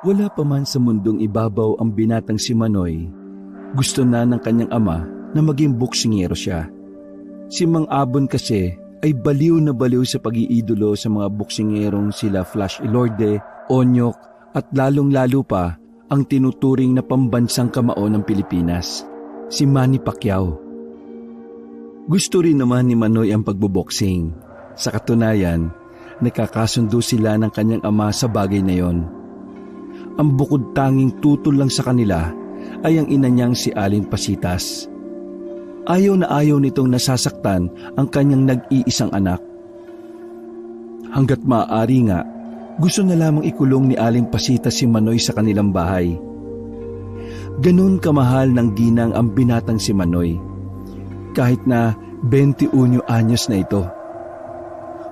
Wala pa man sa mundong ibabaw ang binatang si Manoy, gusto na ng kanyang ama na maging boksingero siya. Si Mang Abon kasi ay baliw na baliw sa pag-iidolo sa mga boksingerong sila Flash Ilorde, Onyok at lalong-lalo pa ang tinuturing na pambansang kamao ng Pilipinas, si Manny Pacquiao. Gusto rin naman ni Manoy ang pagboboksing. Sa katunayan, nakakasundo sila ng kanyang ama sa bagay na yon. Ang bukod tanging tutol lang sa kanila ay ang ina niyang si Aling Pasitas. Ayaw na ayaw nitong nasasaktan ang kanyang nag-iisang anak. Hanggat maaari nga, gusto na lamang ikulong ni Aling Pasitas si Manoy sa kanilang bahay. Ganun kamahal ng ginang ang binatang si Manoy, kahit na 21 anyos na ito.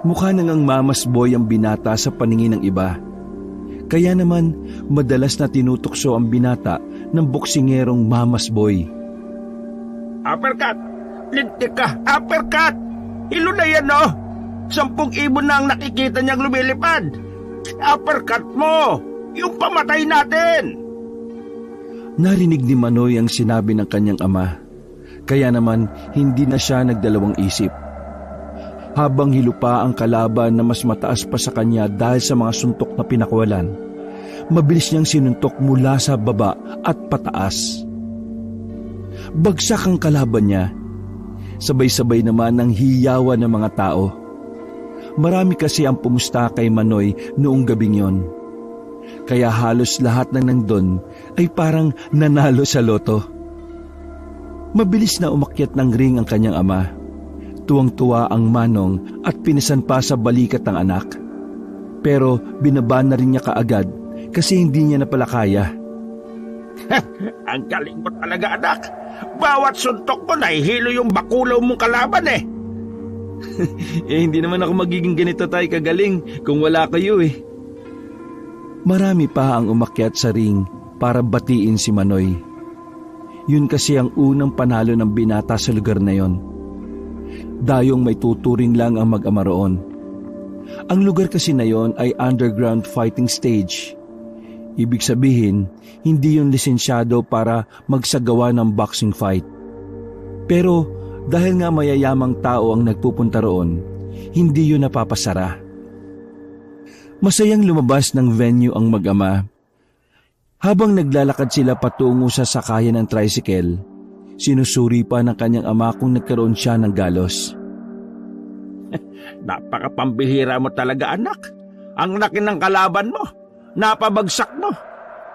Mukha nang mamas boy ang binata sa paningin ng iba. Kaya naman madalas na tinutokso ang binata ng boksingerong mamas boy. Uppercut! Lintik ka! Uppercut! Hilo na yan, no? 10,000 na ang nakikita niyang lumilipad. Uppercut mo! Yung pamatay natin! Narinig ni Manoy ang sinabi ng kanyang ama. Kaya naman hindi na siya nagdalawang isip. Habang hilupa ang kalaban na mas mataas pa sa kanya dahil sa mga suntok na pinakawalan, mabilis niyang sinuntok mula sa baba at pataas. Bagsak ang kalaban niya. Sabay-sabay naman ang hiyawan ng mga tao. Marami kasi ang pumusta kay Manoy noong gabing yon. Kaya halos lahat ng nandun ay parang nanalo sa loto. Mabilis na umakyat ng ring ang kanyang ama. Tuwang-tuwa ang manong at pinisan pa sa balikat ng anak. Pero binaba na rin niya kaagad kasi hindi niya na pala kaya. Ang galing mo talaga, anak. Bawat suntok mo nahihilo yung bakulaw mong kalaban eh. Hindi naman ako magiging ganito tayo kagaling kung wala kayo eh. Marami pa ang umakyat sa ring para batiin si Manoy. Yun kasi ang unang panalo ng binata sa lugar na yon. Dayong may tuturing lang ang mag-ama roon. Ang lugar kasi na yon ay underground fighting stage. Ibig sabihin, hindi yun lisensyado para magsagawa ng boxing fight. Pero dahil nga mayayamang tao ang nagpupunta roon, hindi yun napapasara. Masayang lumabas ng venue ang mag-ama. Habang naglalakad sila patungo sa sakayan ng tricycle, sinusuri pa ng kanyang ama kung nagkaroon siya ng galos. Napakapambihira mo talaga, anak. Ang laki ng kalaban mo. Napabagsak mo.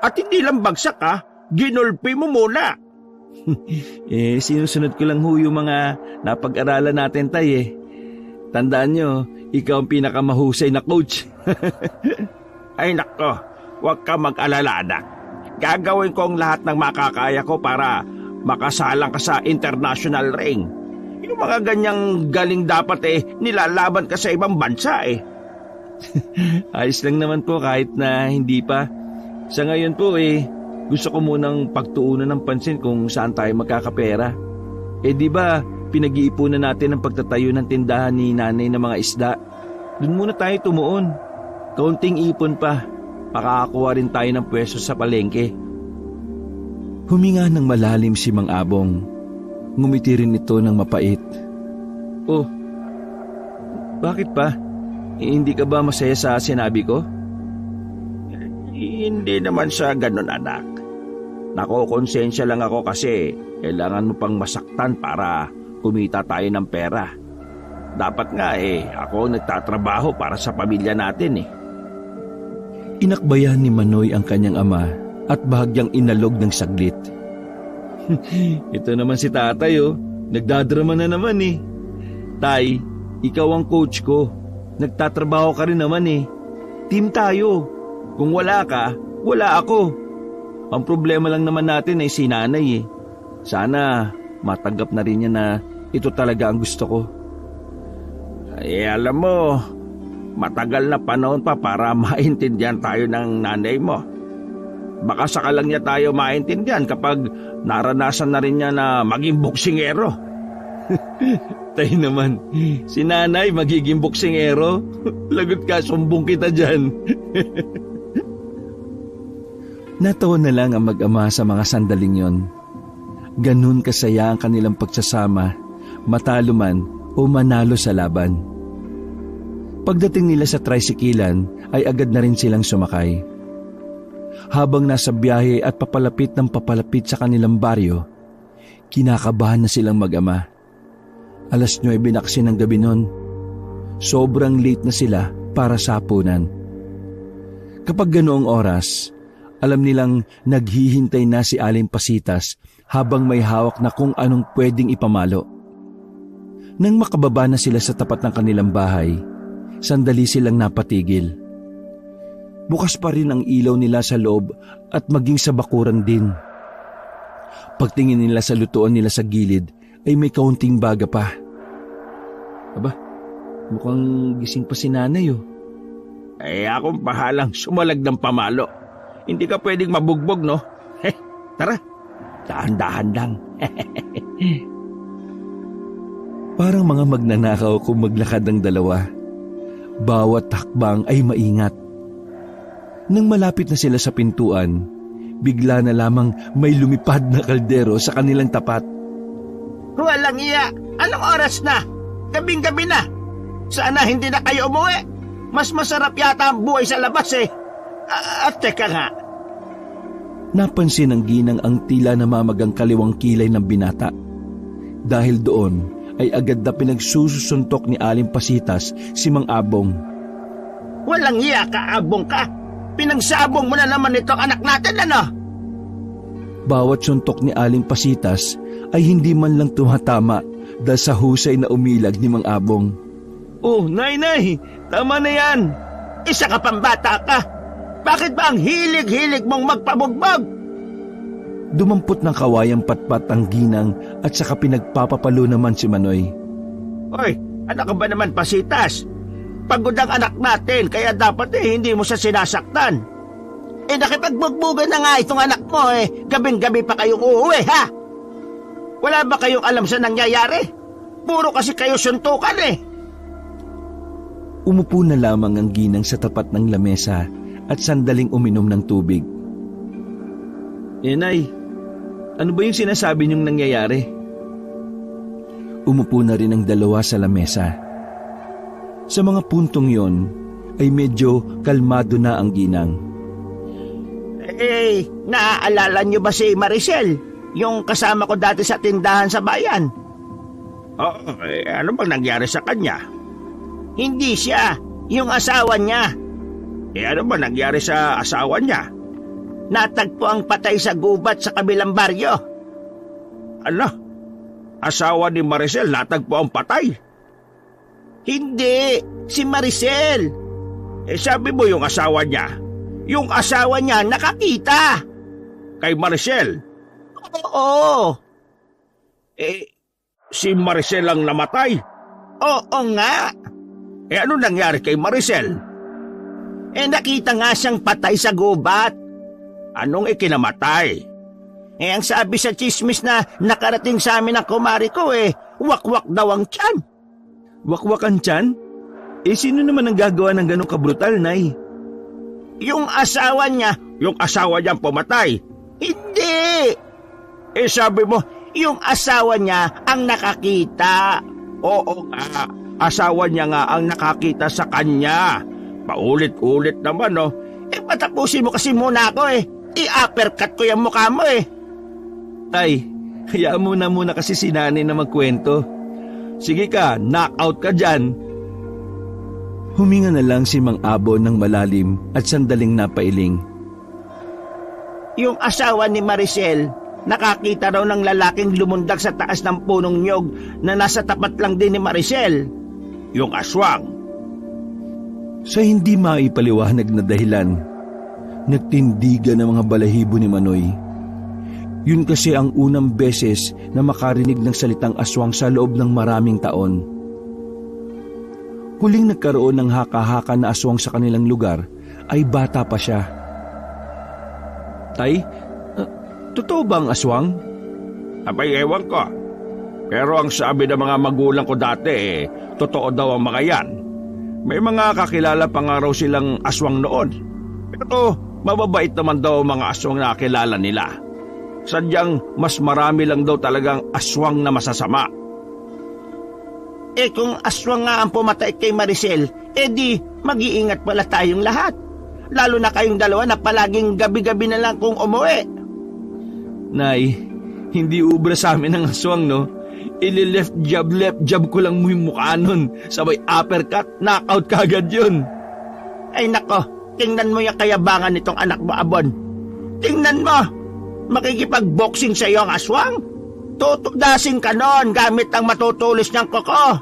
At hindi lang bagsak ha, ginulpi mo muna. Sinusunod ko lang ho yung mga napag-aralan natin tay eh. Tandaan nyo, ikaw ang pinakamahusay na coach. Ay nako, huwag ka mag-alala, anak. Gagawin ko ang lahat ng makakaya ko para makasalang ka sa international ring. Yung mga ganyang galing dapat nilalaban ka sa ibang bansa eh. Ayos lang naman po kahit na hindi pa. Sa ngayon po gusto ko munang pagtuunan ng pansin kung saan tayo magkakapera. Di ba pinag-iipunan natin ang pagtatayo ng tindahan ni nanay ng mga isda? Doon muna tayo tumuon. Kaunting ipon pa, makakakuha rin tayo ng pwesto sa palengke. Huminga ng malalim si Mang Abong. Ngumiti rin ito ng mapait. Oh, bakit pa? Hindi ka ba masaya sa sinabi ko? Hindi naman sa ganun, anak. Nakokonsensya lang ako kasi kailangan mo pang masaktan para kumita tayo ng pera. Dapat nga ako nagtatrabaho para sa pamilya natin eh. Inakbayan ni Manoy ang kanyang ama at bahagyang inalog ng saglit. Ito naman si tatay nagdadrama na naman eh. Tay, ikaw ang coach ko. Nagtatrabaho ka rin naman eh. Team tayo. Kung wala ka, wala ako. Ang problema lang naman natin ay si nanay eh. Sana matanggap na rin niya na ito talaga ang gusto ko. Alam mo, matagal na panahon pa para maintindihan tayo ng nanay mo. Baka saka lang niya tayo maintindihan kapag naranasan na rin niya na maging boksingero. Tay naman, si nanay magiging boksingero? Lagot ka, sumbong kita dyan. Natawa na lang ang mag-ama sa mga sandaling yon. Ganun kasaya ang kanilang pagsasama, matalo man o manalo sa laban. Pagdating nila sa tricyclean ay agad na rin silang sumakay. Habang nasa biyahe at papalapit sa kanilang baryo, kinakabahan na silang mag-ama. 9:00 na kasi ng gabi nun. Sobrang late na sila para sa hapunan. Kapag ganoong oras, alam nilang naghihintay na si Aling Pasitas habang may hawak na kung anong pwedeng ipamalo. Nang makababa na sila sa tapat ng kanilang bahay, sandali silang napatigil. Bukas pa rin ang ilaw nila sa loob at maging sa bakuran din. Pagtingin nila sa lutuan nila sa gilid ay may kaunting baga pa. Aba, mukhang gising pa si nanay oh. Akong pahalang sumalag ng pamalo. Hindi ka pwedeng mabugbog, no? Tara, dahan-dahan lang. Parang mga magnanakaw kung maglakad ang dalawa. Bawat hakbang ay maingat. Nang malapit na sila sa pintuan, bigla na lamang may lumipad na kaldero sa kanilang tapat. Walang iya! Anong oras na? Gabing-gabi na! Sana hindi na kayo umuwi! Mas masarap yata ang buhay sa labas eh! At teka nga. Napansin ng ginang ang tila namamagang kaliwang kilay ng binata. Dahil doon ay agad na pinagsusuntok ni Aling Pasitas si Mang Abong. Walang iya ka, Abong ka! Pinagsabong mo na naman itong anak natin, ano? Bawat suntok ni Aling Pasitas ay hindi man lang tumatama dahil sa husay na umilag ni Mang Abong. Oh, nay! Tama na yan! Isa ka pang bata ka! Bakit ba ang hilig-hilig mong magpabugbog? Dumampot ng kawayang patpat ang ginang at saka pinagpapapalo naman si Manoy. Oy, anak ka ba naman, Pasitas? Pagod ang anak natin, kaya dapat hindi mo siya sinasaktan. Nakipagbugbugan na nga itong anak mo gabing-gabi pa kayong uuwi, ha? Wala ba kayong alam sa nangyayari? Puro kasi kayo suntukan Umupo na lamang ang ginang sa tapat ng lamesa at sandaling uminom ng tubig. Nay, ano ba yung sinasabi niyong nangyayari? Umupo na rin ang dalawa sa lamesa. Sa mga puntong yon ay medyo kalmado na ang ginang. Naaalala niyo ba si Maricel? Yung kasama ko dati sa tindahan sa bayan? Ano bang nangyari sa kanya? Hindi siya, yung asawa niya. Ano ba nangyari sa asawa niya? Natagpo ang patay sa gubat sa kabilang baryo. Ano? Asawa ni Maricel natagpo ang patay? Hindi, si Maricel. Sabi mo yung asawa niya. Yung asawa niya nakakita. Kay Maricel? Oo. Si Maricel ang namatay? Oo nga. Ano nangyari kay Maricel? Nakita nga siyang patay sa gubat. Anong ikinamatay? Ang sabi sa chismis na nakarating sa amin ng kumari ko wakwak daw ang tiyan. Wakwak ang tiyan? Sino naman ang gagawa ng ganong kabrutal, Nay? Yung asawa niya. Yung asawa niyang pumatay? Hindi! Sabi mo, yung asawa niya ang nakakita. Oo nga. Asawa niya nga ang nakakita sa kanya. Paulit-ulit naman, no? Patapusin mo kasi muna ako, I-uppercut ko yung mukha mo, Ay, hayaan mo na muna kasi si nanay na magkwento. Sige ka, knockout ka dyan. Huminga na lang si Mang Abon ng malalim at sandaling napailing. Yung asawa ni Maricel, nakakita raw ng lalaking lumundag sa taas ng punong nyog na nasa tapat lang din ni Maricel. Yung aswang. Sa hindi maipaliwanag na dahilan, nagtindigan ng mga balahibo ni Manoy. Yun kasi ang unang beses na makarinig ng salitang aswang sa loob ng maraming taon. Huling nagkaroon ng haka-haka na aswang sa kanilang lugar ay bata pa siya. Tay, totoo ba ang aswang? Abay, ewan ko. Pero ang sabi ng mga magulang ko dati, totoo daw ang mga yan. May mga kakilala pa nga raw silang aswang noon. Pero mababait naman daw ang mga aswang na kilala nila. Sadyang mas marami lang daw talagang aswang na masasama. Kung aswang nga ang pumatay kay Maricel, di mag-iingat pala tayong lahat. Lalo na kayong dalawa na palaging gabi-gabi na lang kung umuwi. Nay, hindi ubra sa amin ang aswang, no? Left jab ko lang mo yung mukha nun. Sabay uppercut, knockout kagad yun. Ay nako, tingnan mo yung kayabangan nitong anak mo, Abon. Tingnan mo, makikipag-boxing sa iyo ang aswang. Tutudasin ka nun gamit ang matutulis niyang kuko.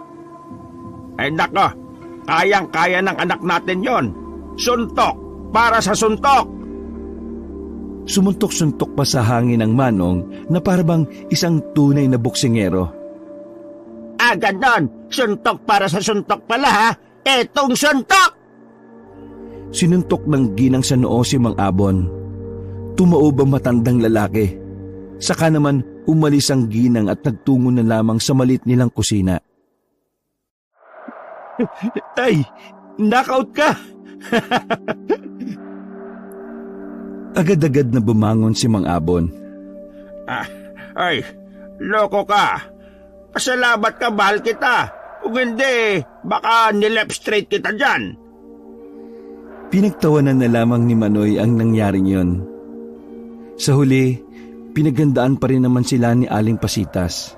Ay nako, kayang-kaya ng anak natin yon. Suntok para sa suntok. Sumuntok-suntok pa sa hangin ang Manong na parabang isang tunay na boksingero. Ganon, suntok para sa suntok pala ha. Etong suntok! Sinuntok ng ginang sa noo si Mang Abon. Tumaob ang matandang lalaki. Saka naman umalis ang ginang at nagtungo na lamang sa maliit nilang kusina. Tay, knockout ka! Agad-agad na bumangon si Mang Abon. Ay, loko ka. Pasalamat ka, mahal kita. Kung hindi, baka nilep straight kita dyan. Pinagtawanan na lamang ni Manoy ang nangyaring yon. Sa huli, pinagandaan pa rin naman sila ni Aling Pasitas.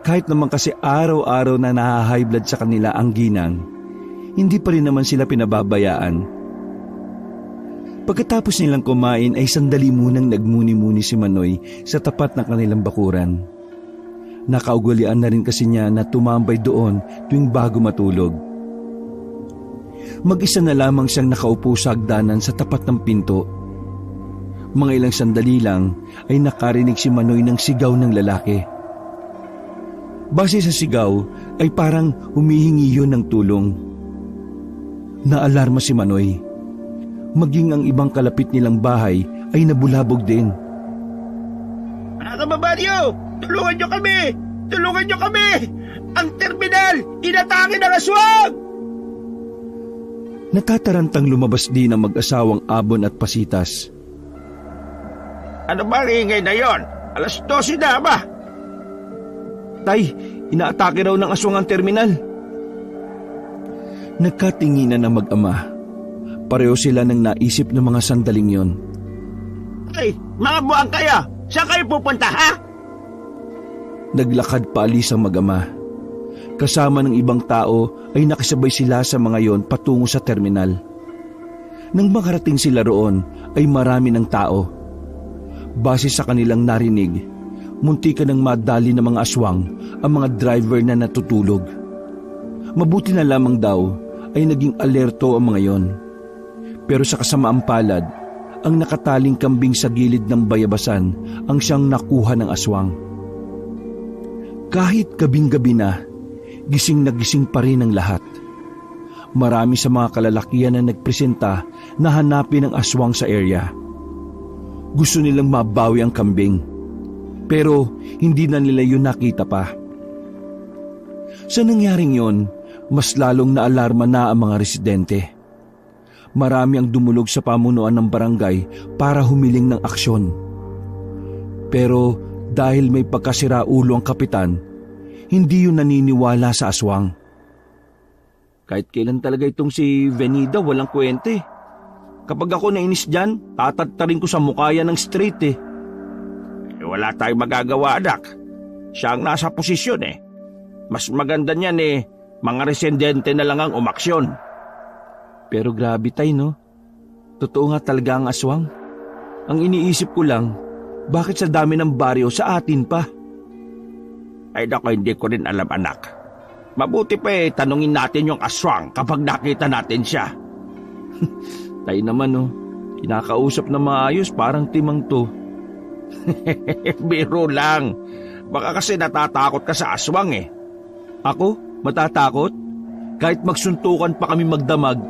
Kahit naman kasi araw-araw na naha-high blood sa kanila ang ginang, hindi pa rin naman sila pinababayaan. Pagkatapos nilang kumain ay sandali munang nagmuni-muni si Manoy sa tapat ng kanilang bakuran. Nakaugalian na rin kasi niya na tumambay doon tuwing bago matulog. Mag-isa na lamang siyang nakaupo sa hagdanan sa tapat ng pinto. Mga ilang sandali lang ay nakarinig si Manoy ng sigaw ng lalaki. Base sa sigaw ay parang humihingi yun ng tulong. Naalarma si Manoy. Maging ang ibang kalapit nilang bahay ay nabulabog din. Mga kababaryo, tulungan niyo kami! Tulungan niyo kami! Ang terminal, inatake ng aswang! Natatarantang lumabas din ang mag-asawang Abon at Pasitas. Ano ba ringay na yon? 12:00 na ba? Tay, inaatake raw ng aswang ang terminal. Nagkatinginan ang mag-ama. Pareho sila ng naisip ng mga sandaling yon. Ay, mga buwang kaya! Saan kayo pupunta, ha? Naglakad paalis ang mag-ama. Kasama ng ibang tao ay nakisabay sila sa mga yon patungo sa terminal. Nang makarating sila roon ay marami ng tao. Base sa kanilang narinig, muntikan ng madali ng mga aswang ang mga driver na natutulog. Mabuti na lamang daw ay naging alerto ang mga yon. Pero sa kasamaang palad, ang nakataling kambing sa gilid ng bayabasan ang siyang nakuha ng aswang. Kahit gabing-gabi na, gising na gising pa rin ang lahat. Marami sa mga kalalakihan na nagpresenta na hanapin ang aswang sa area. Gusto nilang mabawi ang kambing, pero hindi na nila yun nakita pa. Sa nangyaring yon, mas lalong naalarma na ang mga residente. Marami ang dumulog sa pamunuan ng barangay para humiling ng aksyon. Pero dahil may pagkasiraulo ang kapitan, hindi yun naniniwala sa aswang. Kahit kailan talaga itong si Venida walang kwente. Kapag ako nainis dyan, tatatarin ko sa mukha yan ng straight eh. Wala tayong magagawa, anak. Siya ang nasa posisyon eh. Mas maganda niyan eh, mga residente na lang ang umaksyon. Pero grabe tay, no? Totoo nga talaga ang aswang. Ang iniisip ko lang, bakit sa dami ng baryo sa atin pa? Ay naku, hindi ko rin alam, anak. Mabuti pa eh, tanungin natin yung aswang kapag nakita natin siya. Tay naman, no? Kinakausap na maayos, parang timang to. Biro lang. Baka kasi natatakot ka sa aswang eh. Ako? Matatakot? Kahit magsuntukan pa kami magdamag.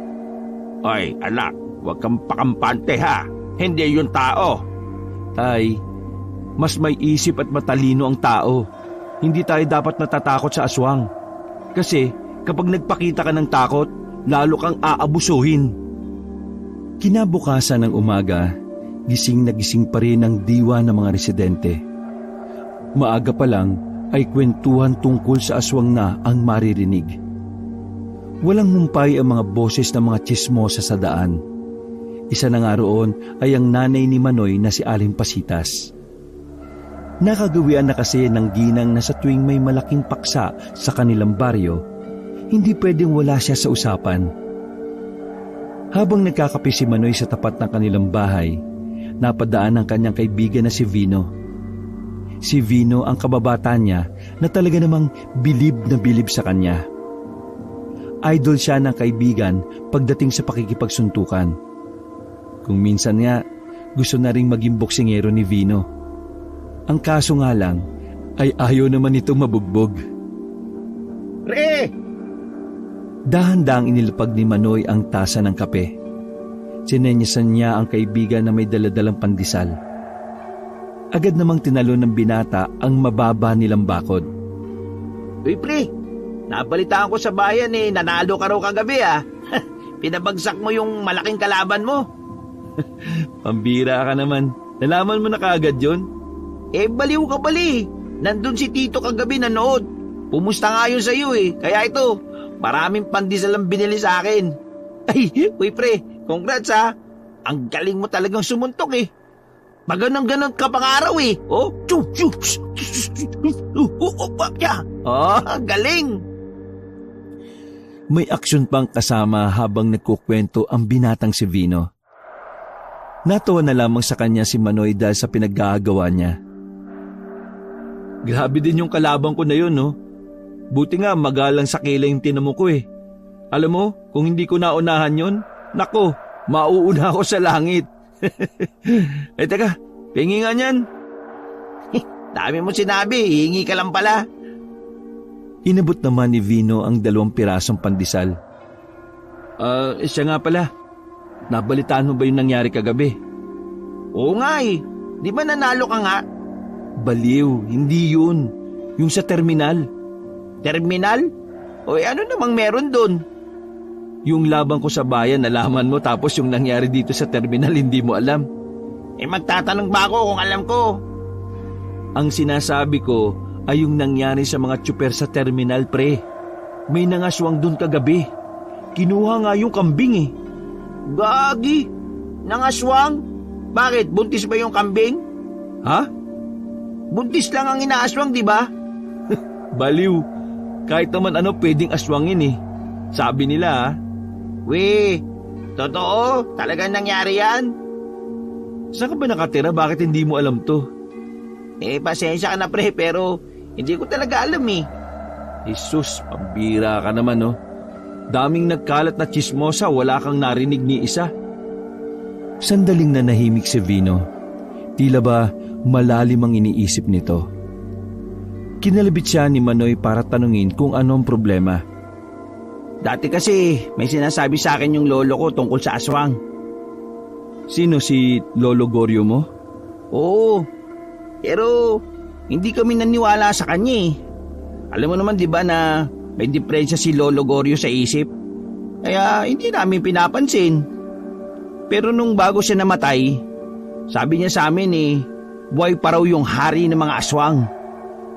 Ay, anak, huwag kang pakampante ha. Hindi yun tao. Tay, mas may isip at matalino ang tao. Hindi tayo dapat natatakot sa aswang. Kasi kapag nagpakita ka ng takot, lalo kang aabusuhin. Kinabukasan ng umaga, gising na gising pa rin ang diwa ng mga residente. Maaga pa lang ay kwentuhan tungkol sa aswang na ang maririnig. Walang humpay ang mga boses ng mga tsismosa sa daan. Isa na nga roon ay ang nanay ni Manoy na si Aling Pasitas. Nakagawian na kasi ng ginang na sa tuwing may malaking paksa sa kanilang baryo, hindi pwedeng wala siya sa usapan. Habang nagkakape si Manoy sa tapat ng kanilang bahay, napadaan ang kanyang kaibigan na si Vino. Si Vino ang kababata niya na talaga namang bilib na bilib sa kanya. Idol siya ng kaibigan pagdating sa pakikipagsuntukan. Kung minsan nga, gusto na ring maging boksingero ni Vino. Ang kaso nga lang, ay ayaw naman itong mabugbog. Pre! Dahan-dahang inilapag ni Manoy ang tasa ng kape. Sinenyasan niya ang kaibigan na may daladalang pandesal. Agad namang tinalo ng binata ang mababa nilang bakod. Uy pre, nabalitaan ko sa bayan nanalo ka raw kagabi Pinabagsak mo yung malaking kalaban mo. Pambira ka naman. Nalaman mo na kaagad yun? Baliw ka bali. Nandun si Tito kagabi nanood. Pumusta nga yun sa'yo Kaya ito, maraming pandesal ang binili sa akin. Ay, uy pre, congrats Ang galing mo talagang sumuntok Maganang-ganon ka pang araw Oh, galing. May aksyon pang kasama habang nagkukwento ang binatang si Vino. Natawa na lamang sa kanya si Manoy dahil sa pinaggagawa niya. Grabe din yung kalabang ko na yun, no? Buti nga magalang sa kila yung tinamo ko Alam mo, kung hindi ko naunahan yun, nako, mauuna ako sa langit. Teka, pingi nga niyan. Dami mo sinabi, hihingi ka lang pala. Inabot naman ni Vino ang 2 pirasong pandesal. Siya nga pala. Nabalitaan mo ba yung nangyari kagabi? Oo nga Di ba nanalo ka nga? Baliw, hindi yun. Yung sa terminal. Terminal? Ano namang meron doon? Yung laban ko sa bayan, nalaman mo, tapos yung nangyari dito sa terminal, hindi mo alam. Magtatanong ba ako kung alam ko? Ang sinasabi ko ay yung nangyari sa mga tsuper sa terminal, pre. May nangaswang doon kagabi. Kinuha nga yung kambing Gagi! Nangaswang? Bakit? Buntis ba yung kambing? Ha? Buntis lang ang inaaswang, di ba? Baliw. Kahit naman ano pwedeng aswangin Sabi nila totoo? Talagang nangyari yan? Saan ka ba nakatira? Bakit hindi mo alam to? Pasensya ka na pre, pero hindi ko talaga alam Jesus, pambira ka naman Daming nagkalat na tsismosa, wala kang narinig ni isa. Sandaling nanahimik si Vino. Tila ba malalim ang iniisip nito. Kinalabit siya ni Manoy para tanungin kung anong problema. Dati kasi may sinasabi sa akin yung lolo ko tungkol sa aswang. Sino, si Lolo Goryo mo? Oo, pero hindi kami naniwala sa kanya Alam mo naman di ba na may diferensya si Lolo Goryo sa isip? Kaya hindi namin pinapansin. Pero nung bago siya namatay, sabi niya sa amin buhay pa raw yung hari ng mga aswang.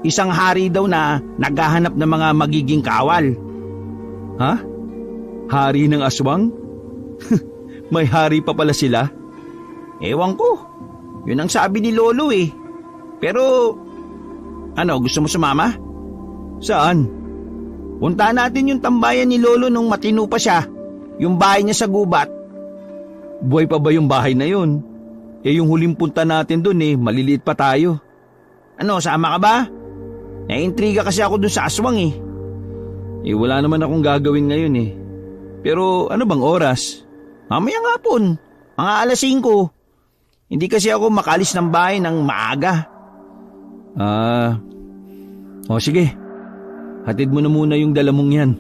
Isang hari daw na naghahanap ng mga magiging kawal. Ha? Hari ng aswang? May hari pa pala sila? Ewan ko. Yun ang sabi ni Lolo Pero, gusto mo sumama? Saan? Puntahan natin yung tambayan ni Lolo nung matino pa siya. Yung bahay niya sa gubat. Buhay pa ba yung bahay na yun? Yung huling punta natin dun maliliit pa tayo. Sama ka ba? Naiintriga kasi ako dun sa aswang Wala naman akong gagawin ngayon Pero ano bang oras? Mamayang hapon, mga alas 5. Hindi kasi ako makalis ng bahay ng maaga. Sige. Hatid mo na muna yung dala mong yan.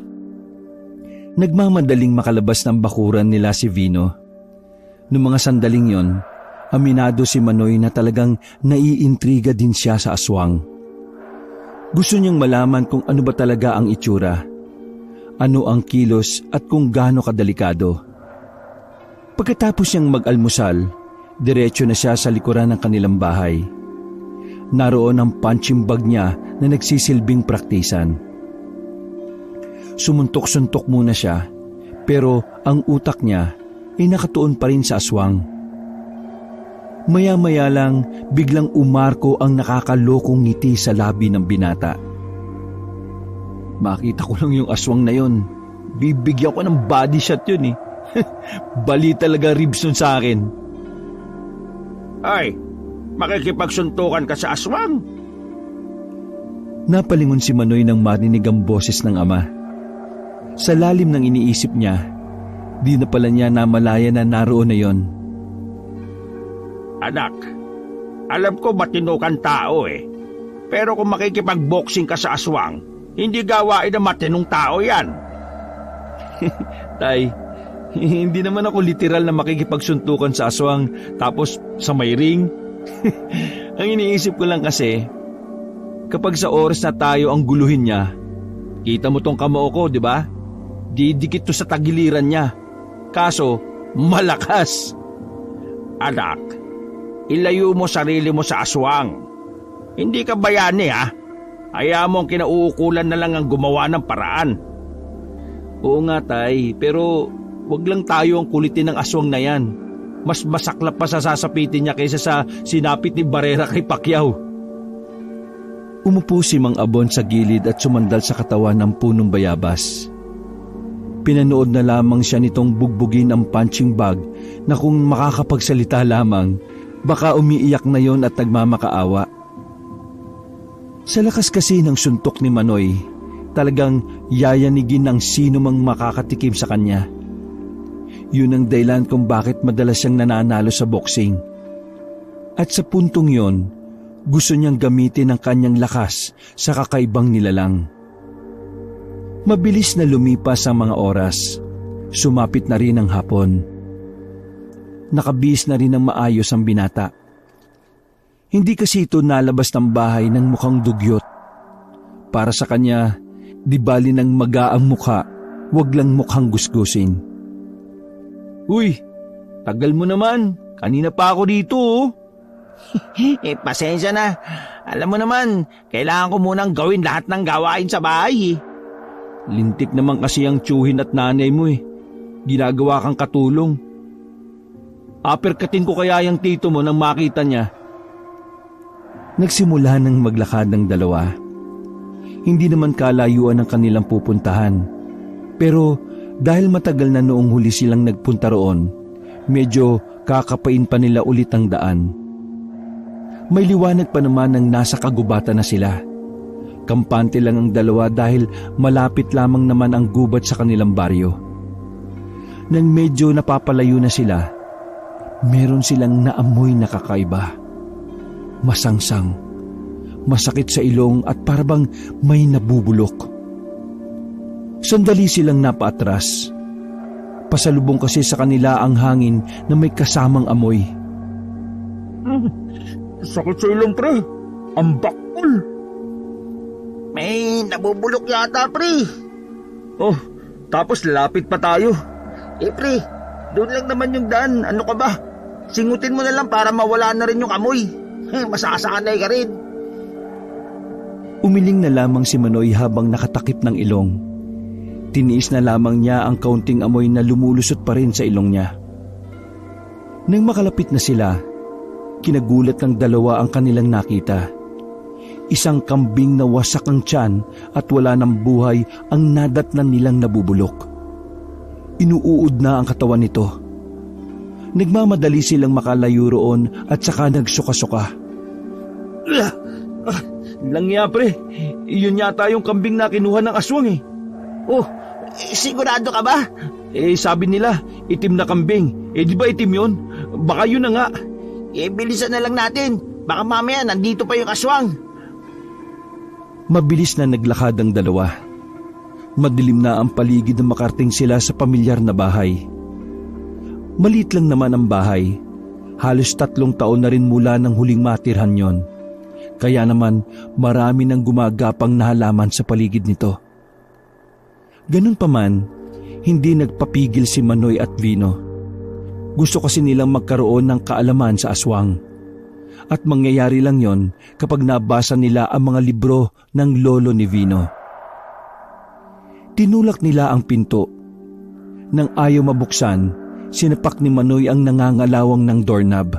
Nagmamadaling makalabas ng bakuran nila si Vino. Noong mga sandaling yon, aminado si Manoy na talagang naiintriga din siya sa aswang. Gusto niyang malaman kung ano ba talaga ang itsura, ano ang kilos at kung gaano kadelikado. Pagkatapos niyang mag-almusal, diretso na siya sa likuran ng kanilang bahay. Naroon ang punching bag niya na nagsisilbing praktisan. Sumuntok-suntok muna siya, pero ang utak niya ay nakatuon pa rin sa aswang. Maya-maya lang, biglang umarko ang nakakalokong ngiti sa labi ng binata. Makita ko lang yung aswang na yon, bibigyan ko ng body shot yun eh. Bali talaga ribs nun sa akin. Ay, makikipagsuntukan ka sa aswang? Napalingon si Manoy nang marinig ang boses ng ama. Sa lalim ng iniisip niya, di na pala niya namalaya na naroon na yon. Anak, alam ko matino kang tao eh. Pero kung makikipag-boxing ka sa aswang, hindi gawain na matinong tao yan. Tay, hindi naman ako literal na makikipagsuntukan sa aswang tapos sa may ring. Ang iniisip ko lang kasi, kapag sa oras na tayo ang guluhin niya, kita mo tong kamao ko, di ba? Didikit to sa tagiliran niya. Kaso, malakas. Anak, ilayo mo sarili mo sa aswang. Hindi ka bayani ha. Hayaan mo ang kinauukulan na lang ang gumawa ng paraan. Oo nga tay, pero wag lang tayo ang kulitin ng aswang na yan. Mas masaklap pa sa sasapitin niya kaysa sa sinapit ni Barrera kay Pacquiao. Umupo si Mang Abon sa gilid at sumandal sa katawan ng punong bayabas. Pinanood na lamang siya nitong bugbugin ang punching bag na kung makakapagsalita lamang, baka umiiyak na yon at nagmamakaawa. Sa lakas kasi ng suntok ni Manoy, talagang yayanigin ng sino mang makakatikim sa kanya. Yun ang dahilan kung bakit madalas siyang nananalo sa boxing. At sa puntong yon, gusto niyang gamitin ang kanyang lakas sa kakaibang nilalang. Mabilis na lumipas ang mga oras. Sumapit na rin ang hapon. Nakabihis na rin ng maayos ang binata. Hindi kasi ito nalabas ng bahay ng mukhang dugyot. Para sa kanya, di bali ng magaang mukha, wag lang mukhang gusgusin. Uy, tagal mo naman. Kanina pa ako dito oh. Pasensya na. Alam mo naman, kailangan ko munang gawin lahat ng gawain sa bahay eh. Lintik naman kasi ang tiyuhin at nanay mo eh. Ginagawa kang katulong. Aperkatin ko kaya yung tito mo nang makita niya. Nagsimula ng maglakad ng dalawa. Hindi naman kalayuan ang kanilang pupuntahan. Pero dahil matagal na noong huli silang nagpunta roon, medyo kakapain pa nila ulit ang daan. May liwanag pa naman nang nasa kagubatan na sila. Kampante lang ang dalawa dahil malapit lamang naman ang gubat sa kanilang baryo. Nang medyo napapalayo na sila, meron silang naamoy na kakaiba. Masangsang, masakit sa ilong at parabang may nabubulok. Sandali silang napaatras. Pasalubong kasi sa kanila ang hangin na may kasamang amoy. Sakit sa ilong pre, ang bakul. May nabubulok yata, pre. Oh, tapos lalapit pa tayo. Pre, doon lang naman yung daan. Ano ka ba? Singutin mo na lang para mawala na rin yung amoy. Masasanay ka rin. Umiling na lamang si Manoy habang nakatakip ng ilong. Tiniis na lamang niya ang kaunting amoy na lumulusot pa rin sa ilong niya. Nang makalapit na sila, kinagulat ng dalawa ang kanilang nakita. Isang kambing na wasak ang tiyan at wala ng buhay ang nadatnan nilang nabubulok. Inuuod na ang katawan nito. Nagmamadali silang makalayo roon at saka nagsuka-suka. Langya pre, iyon yata yung kambing na kinuha ng aswang eh. Oh, sigurado ka ba? Sabi nila, itim na kambing. Di ba itim yun? Baka yun na nga. Bilisan na lang natin. Baka mamaya nandito pa yung aswang. Mabilis na naglakad ang dalawa. Madilim na ang paligid na makarting sila sa pamilyar na bahay. Maliit lang naman ang bahay. Halos 3 taon na rin mula nang huling matirhan yon. Kaya naman marami nang gumagapang na halaman sa paligid nito. Ganun pa man, hindi nagpapigil si Manoy at Vino. Gusto kasi nilang magkaroon ng kaalaman sa aswang. At mangyayari lang yon kapag nabasa nila ang mga libro ng lolo ni Vino. Tinulak nila ang pinto. Nang ayaw mabuksan, sinapak ni Manoy ang nangangalawang ng doorknob.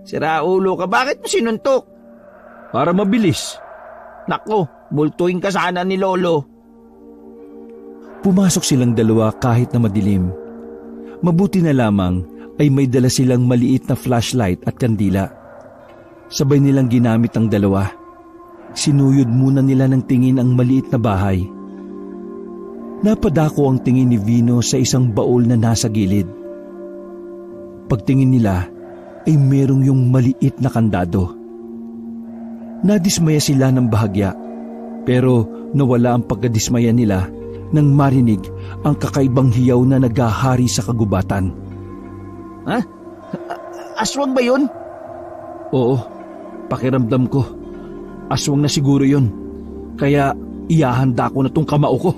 Sira ulo ka, bakit mo sinuntok? Para mabilis. Nako, multuin ka sana ni Lolo. Pumasok silang dalawa kahit na madilim. Mabuti na lamang ay may dala silang maliit na flashlight at kandila. Sabay nilang ginamit ang dalawa. Sinuyod muna nila ng tingin ang maliit na bahay. Napadako ang tingin ni Vino sa isang baul na nasa gilid. Pagtingin nila ay merong yung maliit na kandado. Nadismaya sila ng bahagya, pero nawala ang pagkadismaya nila nang marinig ang kakaibang hiyaw na naghahari sa kagubatan. Ha? Aswang ba yun? Oo, pakiramdam ko. Aswang na siguro yun. Kaya ihahanda ko na tong kamao ko.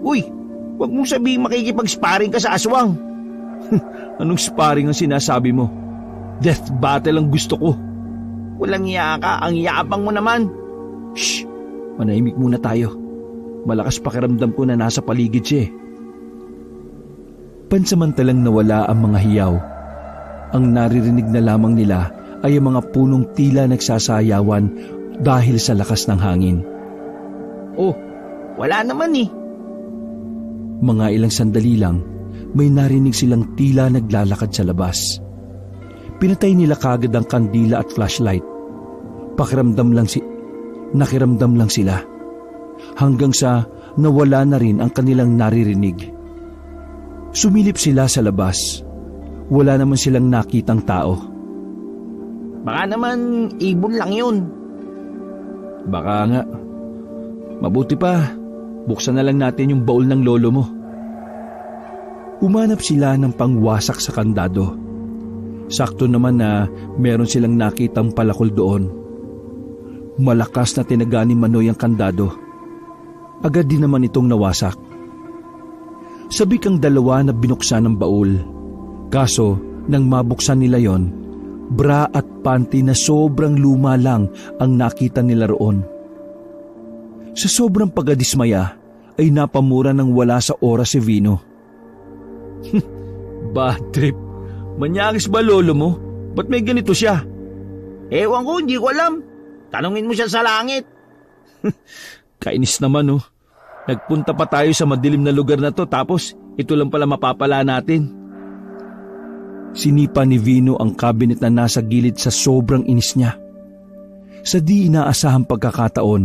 Uy, wag mong sabihin makikipag-sparring ka sa aswang. Anong sparring ang sinasabi mo? Death battle ang gusto ko. Walang iya ka, ang yabang mo naman. Shh! Manahimik muna tayo. Malakas pakiramdam ko na nasa paligid siya eh. Pansamantalang nawala ang mga hiyaw. Ang naririnig na lamang nila ay ang mga punong tila nagsasayawan dahil sa lakas ng hangin. Oh, wala naman eh. Mga ilang sandali lang, may narinig silang tila naglalakad sa labas. Pinatay nila kagad ang kandila at flashlight. Nakiramdam lang sila. Hanggang sa nawala na rin ang kanilang naririnig. Sumilip sila sa labas. Wala naman silang nakitang tao. Baka naman ibon lang yun. Baka nga. Mabuti pa, buksan na lang natin yung baul ng lolo mo. Umanap sila ng pangwasak sa kandado. Sakto naman na meron silang nakitang palakol doon. Malakas na tinaga ni Manoy ang kandado. Agad din naman itong nawasak. Sabik ang dalawa na binuksan ng baul. Kaso, nang mabuksan nila yon, bra at panty na sobrang luma lang ang nakita nila roon. Sa sobrang pagkadismaya, ay napamura ng wala sa oras si Vino. Bad trip. Manyakis ba lolo mo? Ba't may ganito siya? Ewan ko, hindi ko alam. Tanungin mo siya sa langit. Kainis naman oh. Nagpunta pa tayo sa madilim na lugar na to tapos ito lang pala mapapala natin. Sinipa ni Vino ang cabinet na nasa gilid sa sobrang inis niya. Sa di inaasahang pagkakataon,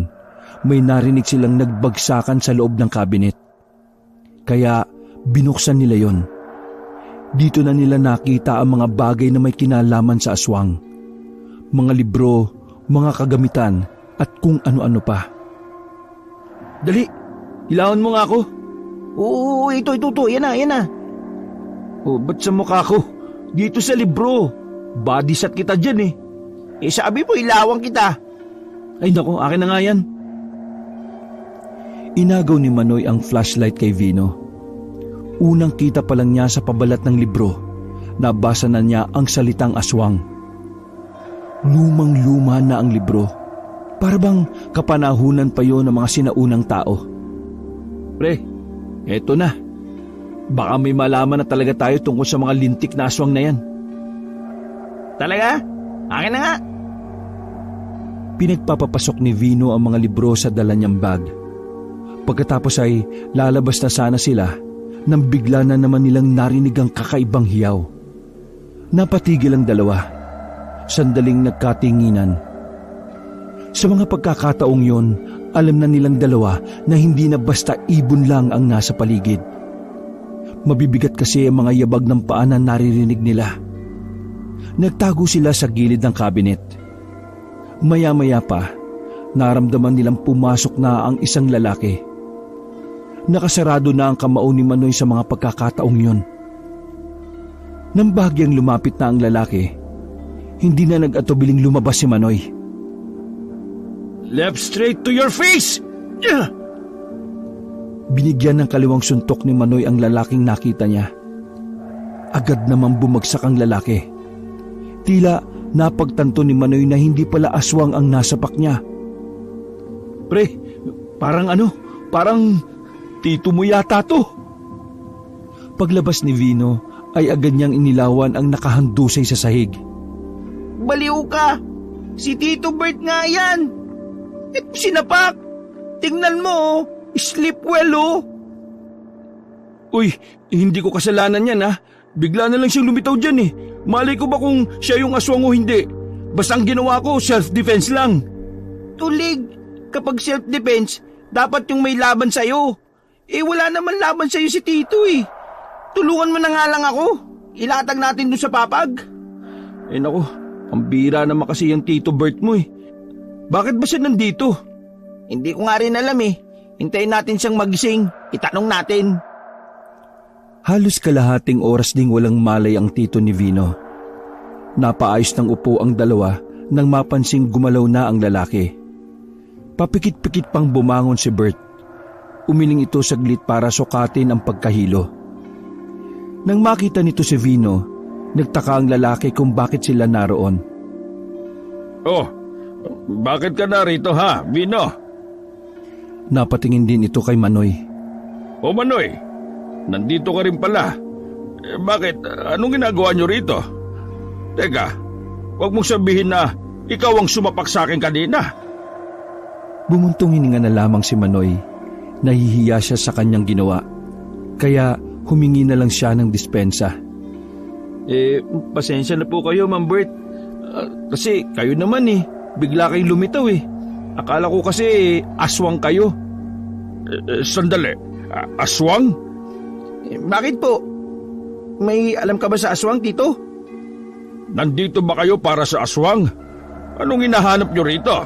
may narinig silang nagbagsakan sa loob ng cabinet. Kaya binuksan nila yon. Dito na nila nakita ang mga bagay na may kinalaman sa aswang. Mga libro, mga kagamitan at kung ano-ano pa. Dali! Ilawan mo nga ako. Oo, ito, yan na. Oh, ba't sa mukha ko? Dito sa libro. Body shot kita dyan eh. Sabi mo, ilawan kita. Ay naku, akin na nga yan. Inagaw ni Manoy ang flashlight kay Vino. Unang kita pa lang niya sa pabalat ng libro, nabasa na niya ang salitang aswang. Lumang-luma na ang libro. Para bang kapanahunan pa yon ng mga sinaunang tao. Pre, eto na. Baka may malaman na talaga tayo tungkol sa mga lintik na aswang na yan. Talaga? Akin na nga. Pinagpapapasok ni Vino ang mga libro sa dala niyang bag. Pagkatapos ay lalabas na sana sila nang bigla na naman nilang narinig ang kakaibang hiyaw. Napatigil ang dalawa. Sandaling nagkatinginan. Sa mga pagkakataong yon, alam na nilang dalawa na hindi na basta ibon lang ang nasa paligid. Mabibigat kasi ang mga yabag ng paa na naririnig nila. Nagtago sila sa gilid ng cabinet. Maya-maya pa, naramdaman nilang pumasok na ang isang lalaki. Nakasarado na ang kamao ni Manoy sa mga pagkakataong yon. Nang bahagyang lumapit na ang lalaki, hindi na nag-atubiling lumabas si Manoy. Left straight to your face! Binigyan ng kaliwang suntok ni Manoy ang lalaking nakita niya. agad namang bumagsak ang lalaki. Tila napagtanto ni Manoy na hindi pala aswang ang nasapak niya. Pre, parang tito mo yata to. Paglabas ni Vino ay agad niyang inilawan ang nakahandusay sa sahig. Baliw ka! Si Tito Bert nga yan! Ito sinapak! Tingnan mo, sleep well oh! Uy, hindi ko kasalanan yan ha. Bigla na lang siyang lumitaw dyan eh. Malay ko ba kung siya yung aswang o hindi? Basta ang ginawa ko, self-defense lang. Tulig, kapag self-defense, dapat yung may laban sa'yo. Wala naman laban sa'yo si Tito eh. Tulungan mo na nga lang ako. Ilatag natin dun sa papag. Naku, ang bira naman kasi yung Tito Bert mo eh. Bakit ba siya nandito? Hindi ko nga rin alam eh. Hintayin natin siyang magising. Itanong natin. Halos kalahating oras ding walang malay ang tito ni Vino. Napaayos ng upo ang dalawa nang mapansing gumalaw na ang lalaki. Papikit-pikit pang bumangon si Bert. Umiling ito saglit para sukatin ang pagkahilo. Nang makita nito si Vino, nagtaka ang lalaki kung bakit sila naroon. Oh, bakit ka narito ha, Vino? Napatingin din ito kay Manoy. O Manoy, nandito ka rin pala. Bakit? Anong ginagawa niyo rito? Teka, huwag mong sabihin na ikaw ang sumapak sa akin kanina. Bumuntong hininga na lamang si Manoy. Nahihiya siya sa kanyang ginawa. Kaya humingi na lang siya ng dispensa. Pasensya na po kayo, Ma'am Bert. Kasi kayo naman bigla kayong lumitaw Akala ko kasi aswang kayo. Sandali, aswang? Bakit po? May alam ka ba sa aswang, Tito? Nandito ba kayo para sa aswang? Anong hinahanap nyo rito?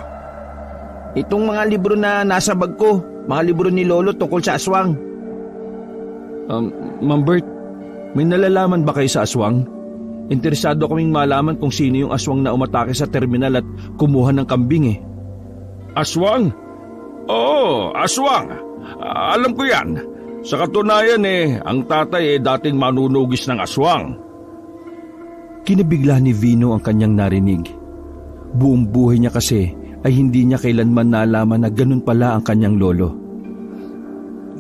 Itong mga libro na nasa bag ko, mga libro ni Lolo tungkol sa aswang. Ma'am Bert, may nalalaman ba kayo sa aswang? Interesado kaming malaman kung sino yung aswang na umatake sa terminal at kumuha ng kambing Aswang? Oo, aswang. Alam ko yan. Sa katunayan ang tatay dating manunugis ng aswang. Kinabigla ni Vino ang kanyang narinig. Buong buhay niya kasi ay hindi niya kailanman nalaman na ganun pala ang kanyang lolo.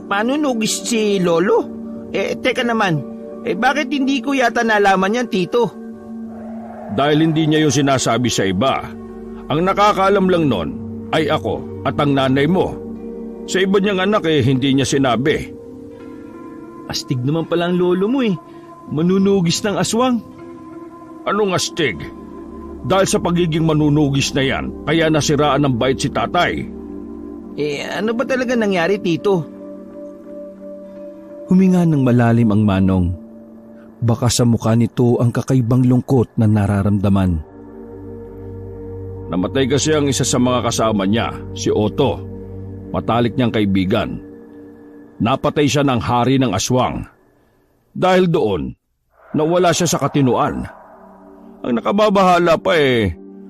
Manunugis si Lolo? Teka naman, bakit hindi ko yata nalaman yan, Tito? Dahil hindi niya yung sinasabi sa iba. Ang nakakaalam lang nun ay ako at ang nanay mo. Sa iba niyang anak hindi niya sinabi. Astig naman pala ang lolo mo Manunugis ng aswang. Anong astig? Dahil sa pagiging manunugis na yan, kaya nasiraan ng bait si tatay. Ano ba talaga nangyari, Tito? Huminga ng malalim ang manong. Baka sa mukha nito ang kakaibang lungkot na nararamdaman. Namatay kasi ang isa sa mga kasama niya, si Otto. Matalik niyang kaibigan. Napatay siya ng hari ng aswang. Dahil doon, nawala siya sa katinuan. Ang nakababahala pa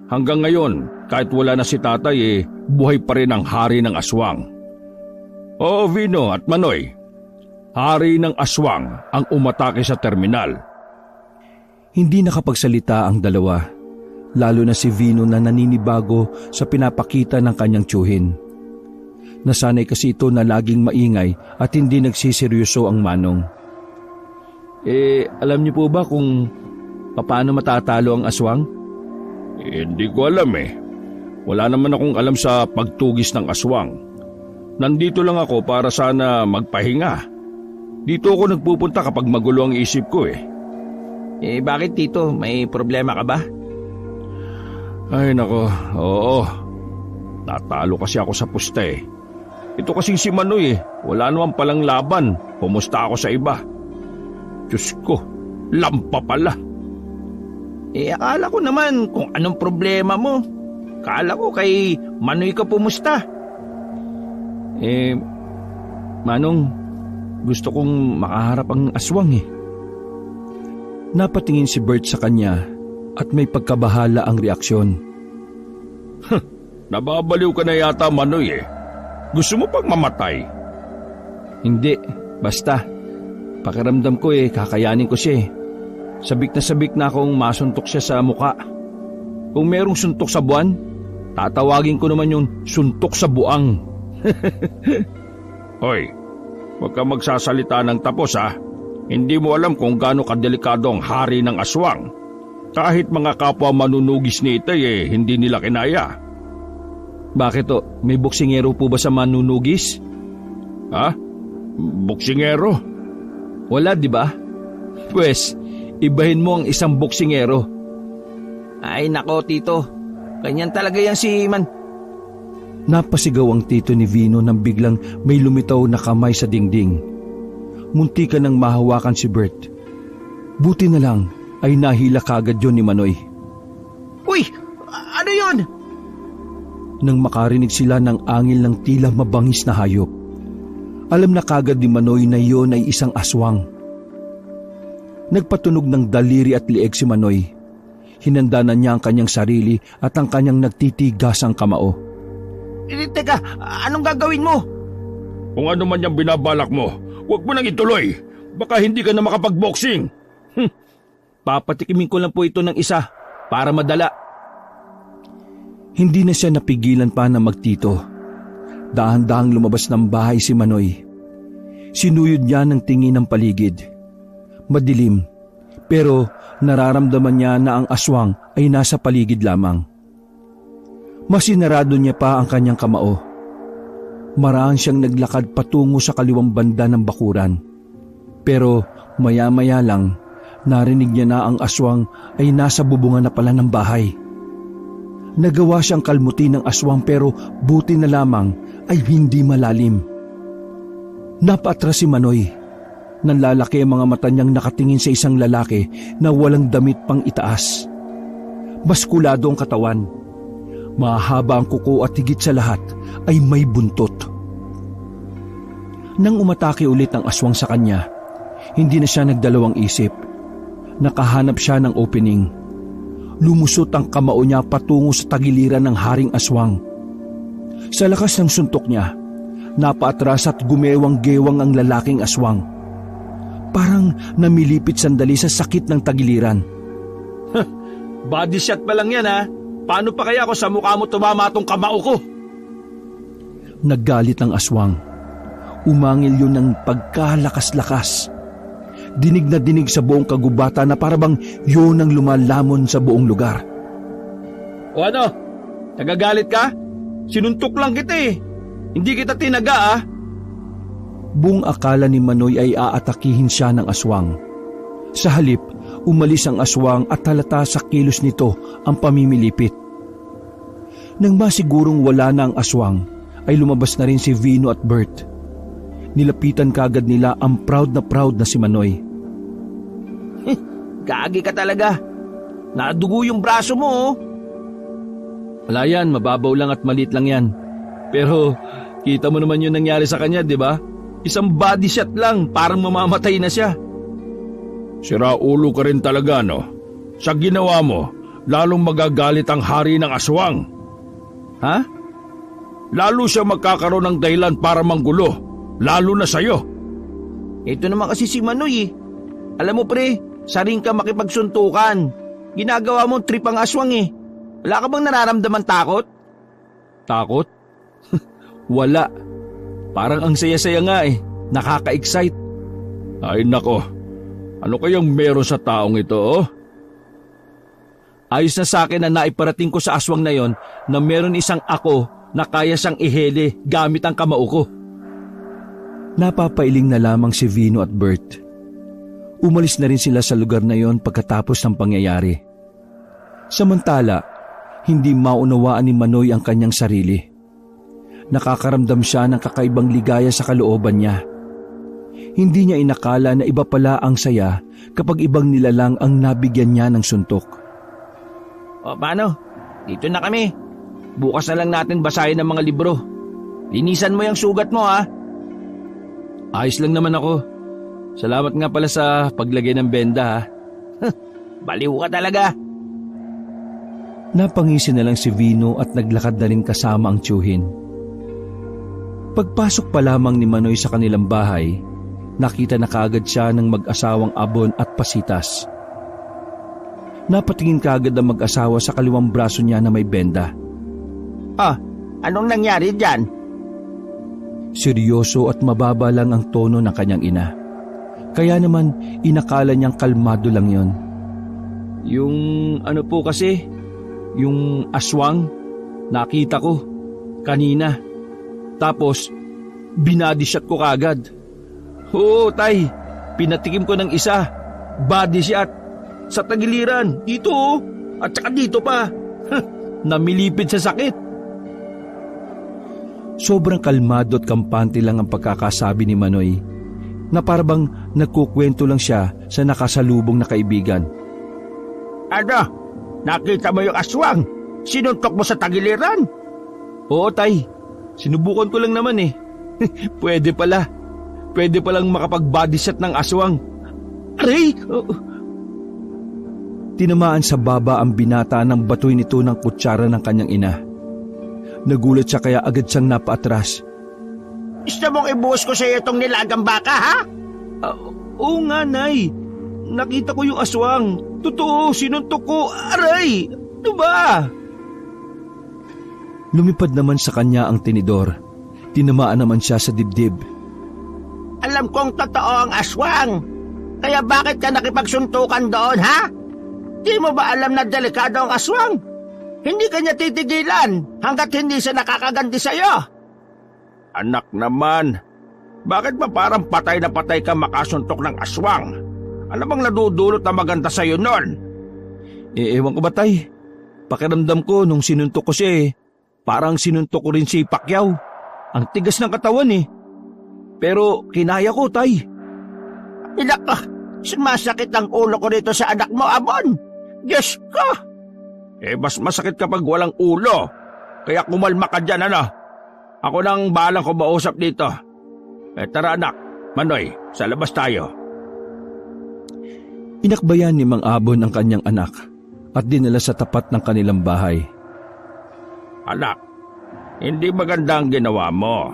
hanggang ngayon, kahit wala na si tatay buhay pa rin ang hari ng aswang. Oo, Vino at Manoy, hari ng aswang ang umatake sa terminal. Hindi nakapagsalita ang dalawa. Lalo na si Vino na naninibago sa pinapakita ng kanyang tiyuhin. Nasanay kasi ito na laging maingay at hindi nagsiseryoso ang manong. Alam niyo po ba kung paano matatalo ang aswang? Hindi ko alam Wala naman akong alam sa pagtugis ng aswang. Nandito lang ako para sana magpahinga. Dito ako nagpupunta kapag magulo ang isip ko Bakit, Tito? May problema ka ba? Ay nako, oo. Natalo kasi ako sa pusta Ito kasing si Manoy wala naman palang laban. Pumusta ako sa iba. Diyos ko, lampa pala. Akala ko naman kung anong problema mo. Akala ko kay Manoy ka pumusta. Manong, gusto kong makaharap ang aswang Napatingin si Bert sa kanya at may pagkabahala ang reaksyon. Nababaliw ka na yata, Manoy Gusto mo pang mamatay? Hindi, basta. Pakiramdam ko kakayanin ko siya sabik na akong masuntok siya sa muka. Kung merong suntok sa buwan, tatawagin ko naman yung suntok sa buang. Hoy, huwag ka magsasalita ng tapos ha. Hindi mo alam kung gaano kadelikado ang hari ng aswang. Kahit mga kapwa manunugis ni Itay hindi nila kinaya. Bakit to? May boksingero po ba sa manunugis? Ha? Boksingero? Wala, di ba? Pwes, ibahin mo ang isang boksingero. Ay nako tito, ganyan talaga yan si Man. Napasigaw ang tito ni Vino nang biglang may lumitaw na kamay sa dingding. Munti ka nang mahawakan si Bert. Buti na lang ay nahila kagad yun ni Manoy. Uy, ano yun? Nang makarinig sila ng angil ng tila mabangis na hayop, alam na kagad ni Manoy na yon ay isang aswang. Nagpatunog ng daliri at lieg si Manoy. Hinanda na niya ang kanyang sarili at ang kanyang nagtitigasang kamao. Teka, anong gagawin mo? Kung ano man yung binabalak mo, huwag mo nang ituloy. Baka hindi ka na makapag-boxing. Papatikimin ko lang po ito ng isa para madala. Hindi na siya napigilan pa na magtito. Dahan-dahang lumabas ng bahay si Manoy. Sinuyod niya ng tingin ng paligid. Madilim, pero nararamdaman niya na ang aswang ay nasa paligid lamang. Masinarado niya pa ang kanyang kamao. Maraan siyang naglakad patungo sa kaliwang banda ng bakuran. Pero maya-maya lang, narinig niya na ang aswang ay nasa bubungan na pala ng bahay. Nagawa siyang kalmutin ng aswang pero buti na lamang ay hindi malalim. Napaatras si Manoy. Nanlalaki ang mga mata niyang nakatingin sa isang lalaki na walang damit pang itaas. Baskulado ang katawan. Mahaba ang kuko at higit sa lahat ay may buntot. Nang umatake ulit ang aswang sa kanya, hindi na siya nagdalawang isip. Nakahanap siya ng opening. Lumusot ang kamao niya patungo sa tagiliran ng haring aswang. Sa lakas ng suntok niya, napaatras at gumewang-gewang ang lalaking aswang. Parang namilipit sandali sa sakit ng tagiliran. Body shot pa lang yan ha. Paano pa kaya kung sa mukha mo tumama tong kamao ko? Naggalit ang aswang. Umangil yun ng pagkalakas-lakas. Dinig na dinig sa buong kagubatan na parabang yun ang lumalamon sa buong lugar. O ano? Nagagalit ka? Sinuntok lang kita eh. Hindi kita tinaga ah. Buong akala ni Manoy ay aatakihin siya ng aswang. Sa halip, umalis ang aswang at halata sa kilos nito ang pamimilipit. Nang masigurong wala na ang aswang, ay lumabas na rin si Vino at Bert. Nilapitan kagad nila ang proud na si Manoy. Gagi ka talaga. Nadugo yung braso mo oh. Wala yan, mababaw lang at maliit lang yan. Pero kita mo naman yung nangyari sa kanya, di ba? Isang body shot lang, parang mamamatay na siya. Siraulo ka rin talaga no? Sa ginawa mo, lalong magagalit ang hari ng aswang. Ha? Lalo siya magkakaroon ng dahilan para manggulo, lalo na sa'yo. Ito naman kasi si Manoy eh. Alam mo pre, saring ka makipagsuntukan. Ginagawa mo trip ang aswang eh. Wala ka bang nararamdaman takot? Takot? Wala. Parang ang saya-saya nga eh. Nakaka-excite. Ay nako, ano kayang meron sa taong ito oh? Ayos na sa akin na naiparating ko sa aswang na yon na meron isang ako na kaya siyang ihele gamit ang kamao ko. Napapailing na lamang si Vino at Bert. Umalis na rin sila sa lugar na yon pagkatapos ng pangyayari. Samantala, hindi maunawaan ni Manoy ang kanyang sarili. Nakakaramdam siya ng kakaibang ligaya sa kalooban niya. Hindi niya inakala na iba pala ang saya kapag ibang nilalang ang nabigyan niya ng suntok. O paano? Dito na kami. Bukas na lang natin basahin ang mga libro. Linisan mo yung sugat mo ha. Ayos lang naman ako. Salamat nga pala sa paglagay ng benda ha. Baliw ka talaga. Napangisi na lang si Vino at naglakad na rin kasama ang tiyuhin. Pagpasok pa lamang ni Manoy sa kanilang bahay, nakita na kaagad siya ng mag-asawang Abon at Pasitas. Napatingin kaagad ang mag-asawa sa kaliwang braso niya na may benda. Anong nangyari dyan? Seryoso at mababa lang ang tono ng kanyang ina. Kaya naman inakala niyang kalmado lang yon. Yung ano po kasi, yung aswang, nakita ko kanina. Tapos binody shot ko kagad. Oo, tay, pinatikim ko ng isa. Body shot. Sa tagiliran, dito oh. At saka dito pa. Namilipid sa sakit. Sobrang kalmado at kampante lang ang pagkakasabi ni Manoy, na parabang nagkukwento lang siya sa nakasalubong na kaibigan. Ano? Nakita mo yung aswang? Sinuntok mo sa tagiliran? Oo, tay. Sinubukan ko lang naman eh. Pwede pala. Pwede palang makapag-body shot ng aswang. Aray! Tinamaan sa baba ang binata ng batoy nito ng kutsara ng kanyang ina. Nagulat siya kaya agad siyang napaatras. Gusto mong ibuhos ko sa iyo itong nilagang baka, ha? Oo nga, Nay. Nakita ko yung aswang. Totoo, sinuntok ko. Aray! Ano ba? Lumipad naman sa kanya ang tinidor. Tinamaan naman siya sa dibdib. Alam kong totoo ang aswang. Kaya bakit ka nakipagsuntukan doon, ha? Di mo ba alam na delikado ang aswang? Hindi ka niya titigilan hanggat hindi siya nakakaganti sa'yo. Anak naman, bakit ba parang patay na patay ka makasuntok ng aswang? Ano bang nadudulot na maganda sa'yo nun? Ewan ko ba, tay? Pakiramdam ko nung sinuntok ko siya parang sinuntok ko rin si Pacquiao. Ang tigas ng katawan eh. Pero kinaya ko, tay. Inak, sumasakit ang ulo ko dito sa anak mo, Abon. Diyos ko! Mas masakit kapag walang ulo. Kaya kumalma ka dyan, ano? Ako nang bahalang kumausap dito. Tara anak, Manoy, sa labas tayo. Inakbayan ni Mang Abon ang kanyang anak at dinala sa tapat ng kanilang bahay. Anak, hindi maganda ang ginawa mo.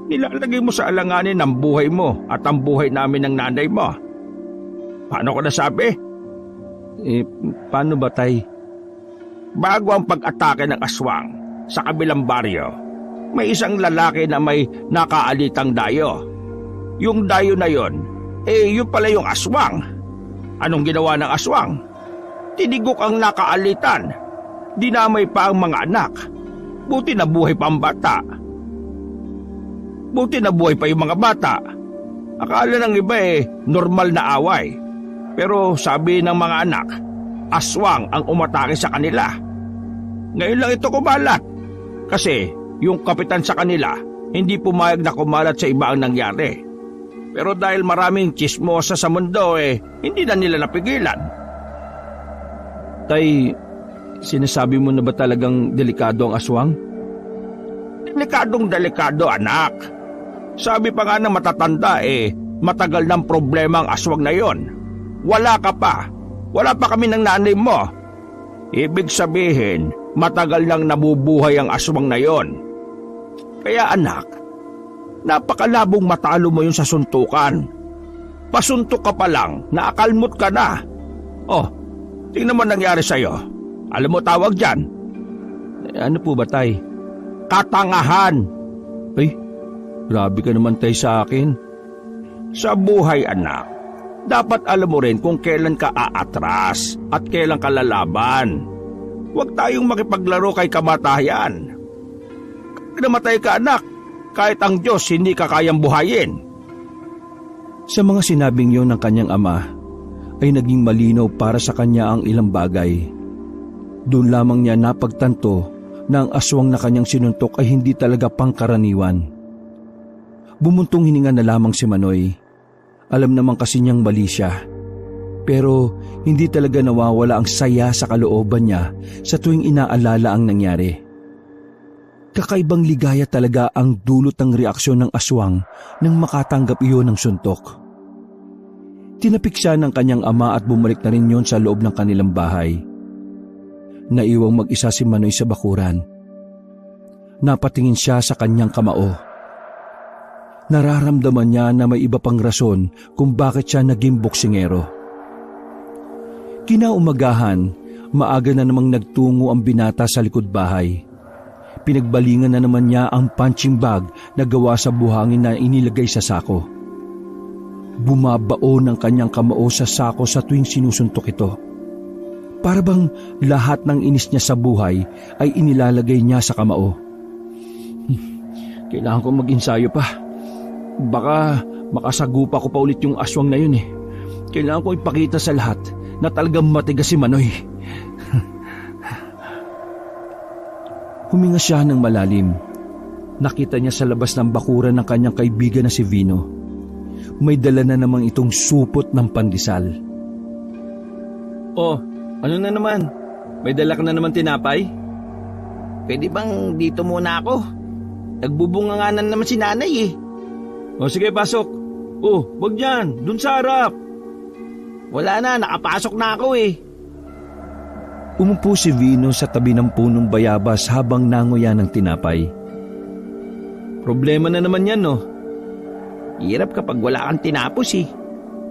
Nilalagay mo sa alanganin ang buhay mo at ang buhay namin ng nanay mo. Paano ko nasabi? Paano ba, tay? Bago ang pag-atake ng aswang sa kabilang baryo, may isang lalaki na may nakaalitang dayo. Yung dayo na yon, yun pala yung aswang. Anong ginawa ng aswang? Tinigok ang nakaalitan. Dinamay pa ang mga anak. Buti na buhay pa ang bata. Buti na buhay pa yung mga bata. Akala ng iba normal na away. Pero sabi ng mga anak, aswang ang umatake sa kanila. Ngayon lang ito kumalat. Kasi yung kapitan sa kanila, hindi pumayag na kumalat sa iba ang nangyari. Pero dahil maraming chismosa sa mundo hindi na nila napigilan. Tay, sinasabi mo na ba talagang delikado ang aswang? Delikadong delikado, anak. Sabi pa nga ng matatanda matagal ng problema ang aswang na yon. Wala ka pa. Wala pa kami ng nanay mo. Ibig sabihin, matagal nang nabubuhay ang aswang na yon. Kaya anak, napakalabong matalo mo yun sa suntukan. Pasuntok ka pa lang, naakalmot ka na. Tingnan mo nangyari sa'yo. Alam mo tawag dyan? Ano po ba, tay? Katangahan. Grabe ka naman, tay, sa akin. Sa buhay, anak, dapat alam mo rin kung kailan ka aatras at kailan ka lalaban. Huwag tayong makipaglaro kay kamatayan. Namatay ka, anak, kahit ang Diyos hindi ka kayang buhayin. Sa mga sinabing yon ng kanyang ama, ay naging malinaw para sa kanya ang ilang bagay. Doon lamang niya napagtanto na ang aswang na kanyang sinuntok ay hindi talaga pangkaraniwan. Bumuntong hininga na lamang si Manoy. Alam naman kasi niyang mali siya. Pero hindi talaga nawawala ang saya sa kalooban niya sa tuwing inaalala ang nangyari. Kakaibang ligaya talaga ang dulot ng reaksyon ng aswang nang makatanggap iyon ng suntok. Tinapik siya ng kanyang ama at bumalik na rin yon sa loob ng kanilang bahay. Naiwang mag-isa si Manoy sa bakuran. Napatingin siya sa kanyang kamao. Nararamdaman niya na may iba pang rason kung bakit siya naging boksingero. Kinaumagahan, maaga na namang nagtungo ang binata sa likod bahay. Pinagbalingan na naman niya ang punching bag na gawa sa buhangin na inilagay sa sako. Bumabao ng kanyang kamao sa sako sa tuwing sinusuntok ito. Para bang lahat ng inis niya sa buhay ay inilalagay niya sa kamao. Kailangan ko mag-ensayo pa. Baka makasagupa ko pa ulit yung aswang na yun eh. Kailangan ko ipakita sa lahat na talagang matigas si Manoy. Huminga siya ng malalim. Nakita niya sa labas ng bakuran ng kanyang kaibigan na si Vino. May dala na namang itong supot ng pandesal. Oh, ano na naman? May dala ka na naman tinapay? Pwede bang dito muna ako? Nagbubunganganan naman si nanay eh. O sige, pasok. Oh, wag dyan. Dun sa harap. Wala na, nakapasok na ako eh. Umupo si Vino sa tabi ng punong bayabas habang nanguya ng tinapay. Problema na naman yan, no? Hirap kapag wala kang tinapos eh.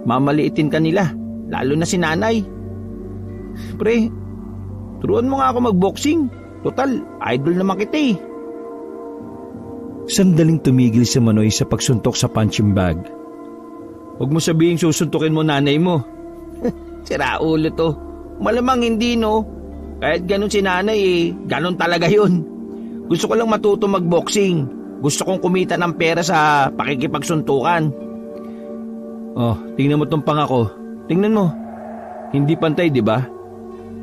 Mamaliitin ka nila, lalo na si nanay. Pre, turuan mo nga ako magboxing. Total, idol naman kita eh. Sandaling tumigil si Manoy sa pagsuntok sa punching bag. Huwag mo sabihing susuntukin mo nanay mo. Sira ulo to. Malamang hindi, no? Kahit ganun si nanay eh, ganun talaga yun. Gusto ko lang matuto magboxing. Gusto kong kumita ng pera sa pakikipagsuntukan. Oh, tingnan mo tong pangako. Tingnan mo. Hindi pantay, di ba?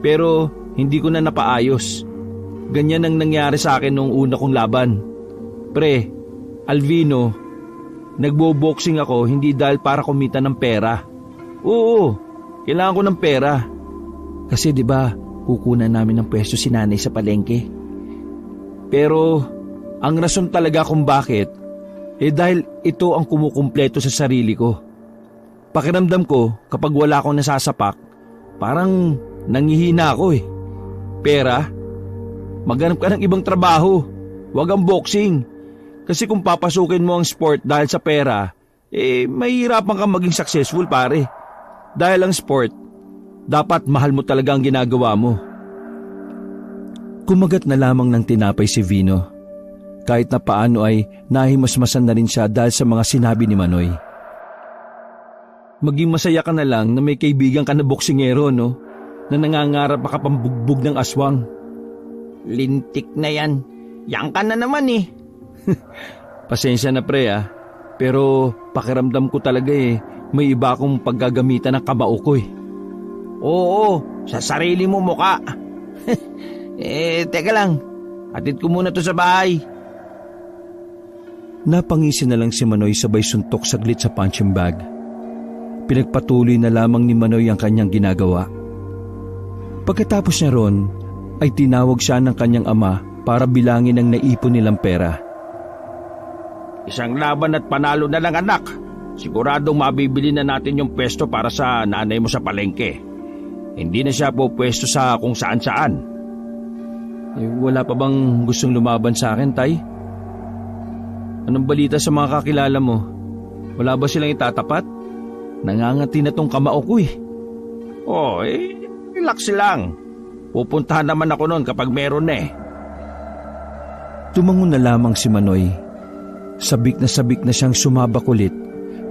Pero hindi ko na napaayos. Ganyan ang nangyari sa akin nung una kong laban. Pre, Alvino, nagbo-boxing ako hindi dahil para kumita ng pera. Oo, kailangan ko ng pera. Kasi di ba, kukunan namin ng pwesto si nanay sa palengke. Pero ang rason talaga kung bakit, dahil ito ang kumukumpleto sa sarili ko. Pakiramdam ko kapag wala akong nasasapak, parang nangihina ako eh. Pera? Maghanap ka ng ibang trabaho. Huwag ang boxing. Kasi kung papasukin mo ang sport dahil sa pera, mahihirapan kang maging successful pare. Dahil ang sport, dapat mahal mo talaga ang ginagawa mo. Kumagat na lamang ng tinapay si Vino. Kahit na paano ay nahimasmasan na rin siya dahil sa mga sinabi ni Manoy. Maging masaya ka na lang na may kaibigan ka na boksingero, no? Na nangangarap makapambugbog ng aswang. Lintik na yan. Yang ka na naman eh. Pasensya na pre ah. Pero pakiramdam ko talaga may iba akong paggagamitan ng kamao ko eh. Oo, sa sarili mo muka. Teka lang. Hatid ko muna to sa bahay. Napangisi na lang si Manoy sabay suntok saglit sa punching bag. Pinagpatuloy na lamang ni Manoy ang kanyang ginagawa. Pagkatapos niya ron, ay tinawag siya ng kanyang ama para bilangin ang naipon nilang pera. Isang laban at panalo na lang anak. Siguradong mabibili na natin yung pwesto para sa nanay mo sa palengke. Hindi na siya po pwesto sa kung saan-saan. Wala pa bang gustong lumaban sa akin, Tay? Anong balita sa mga kakilala mo? Wala ba silang itatapat? Nangangati na tong kamao ko eh. Oh, relax lang. Pupuntahan naman ako noon kapag meron na eh. Tumangon na lamang si Manoy. Sabik na siyang sumabak ulit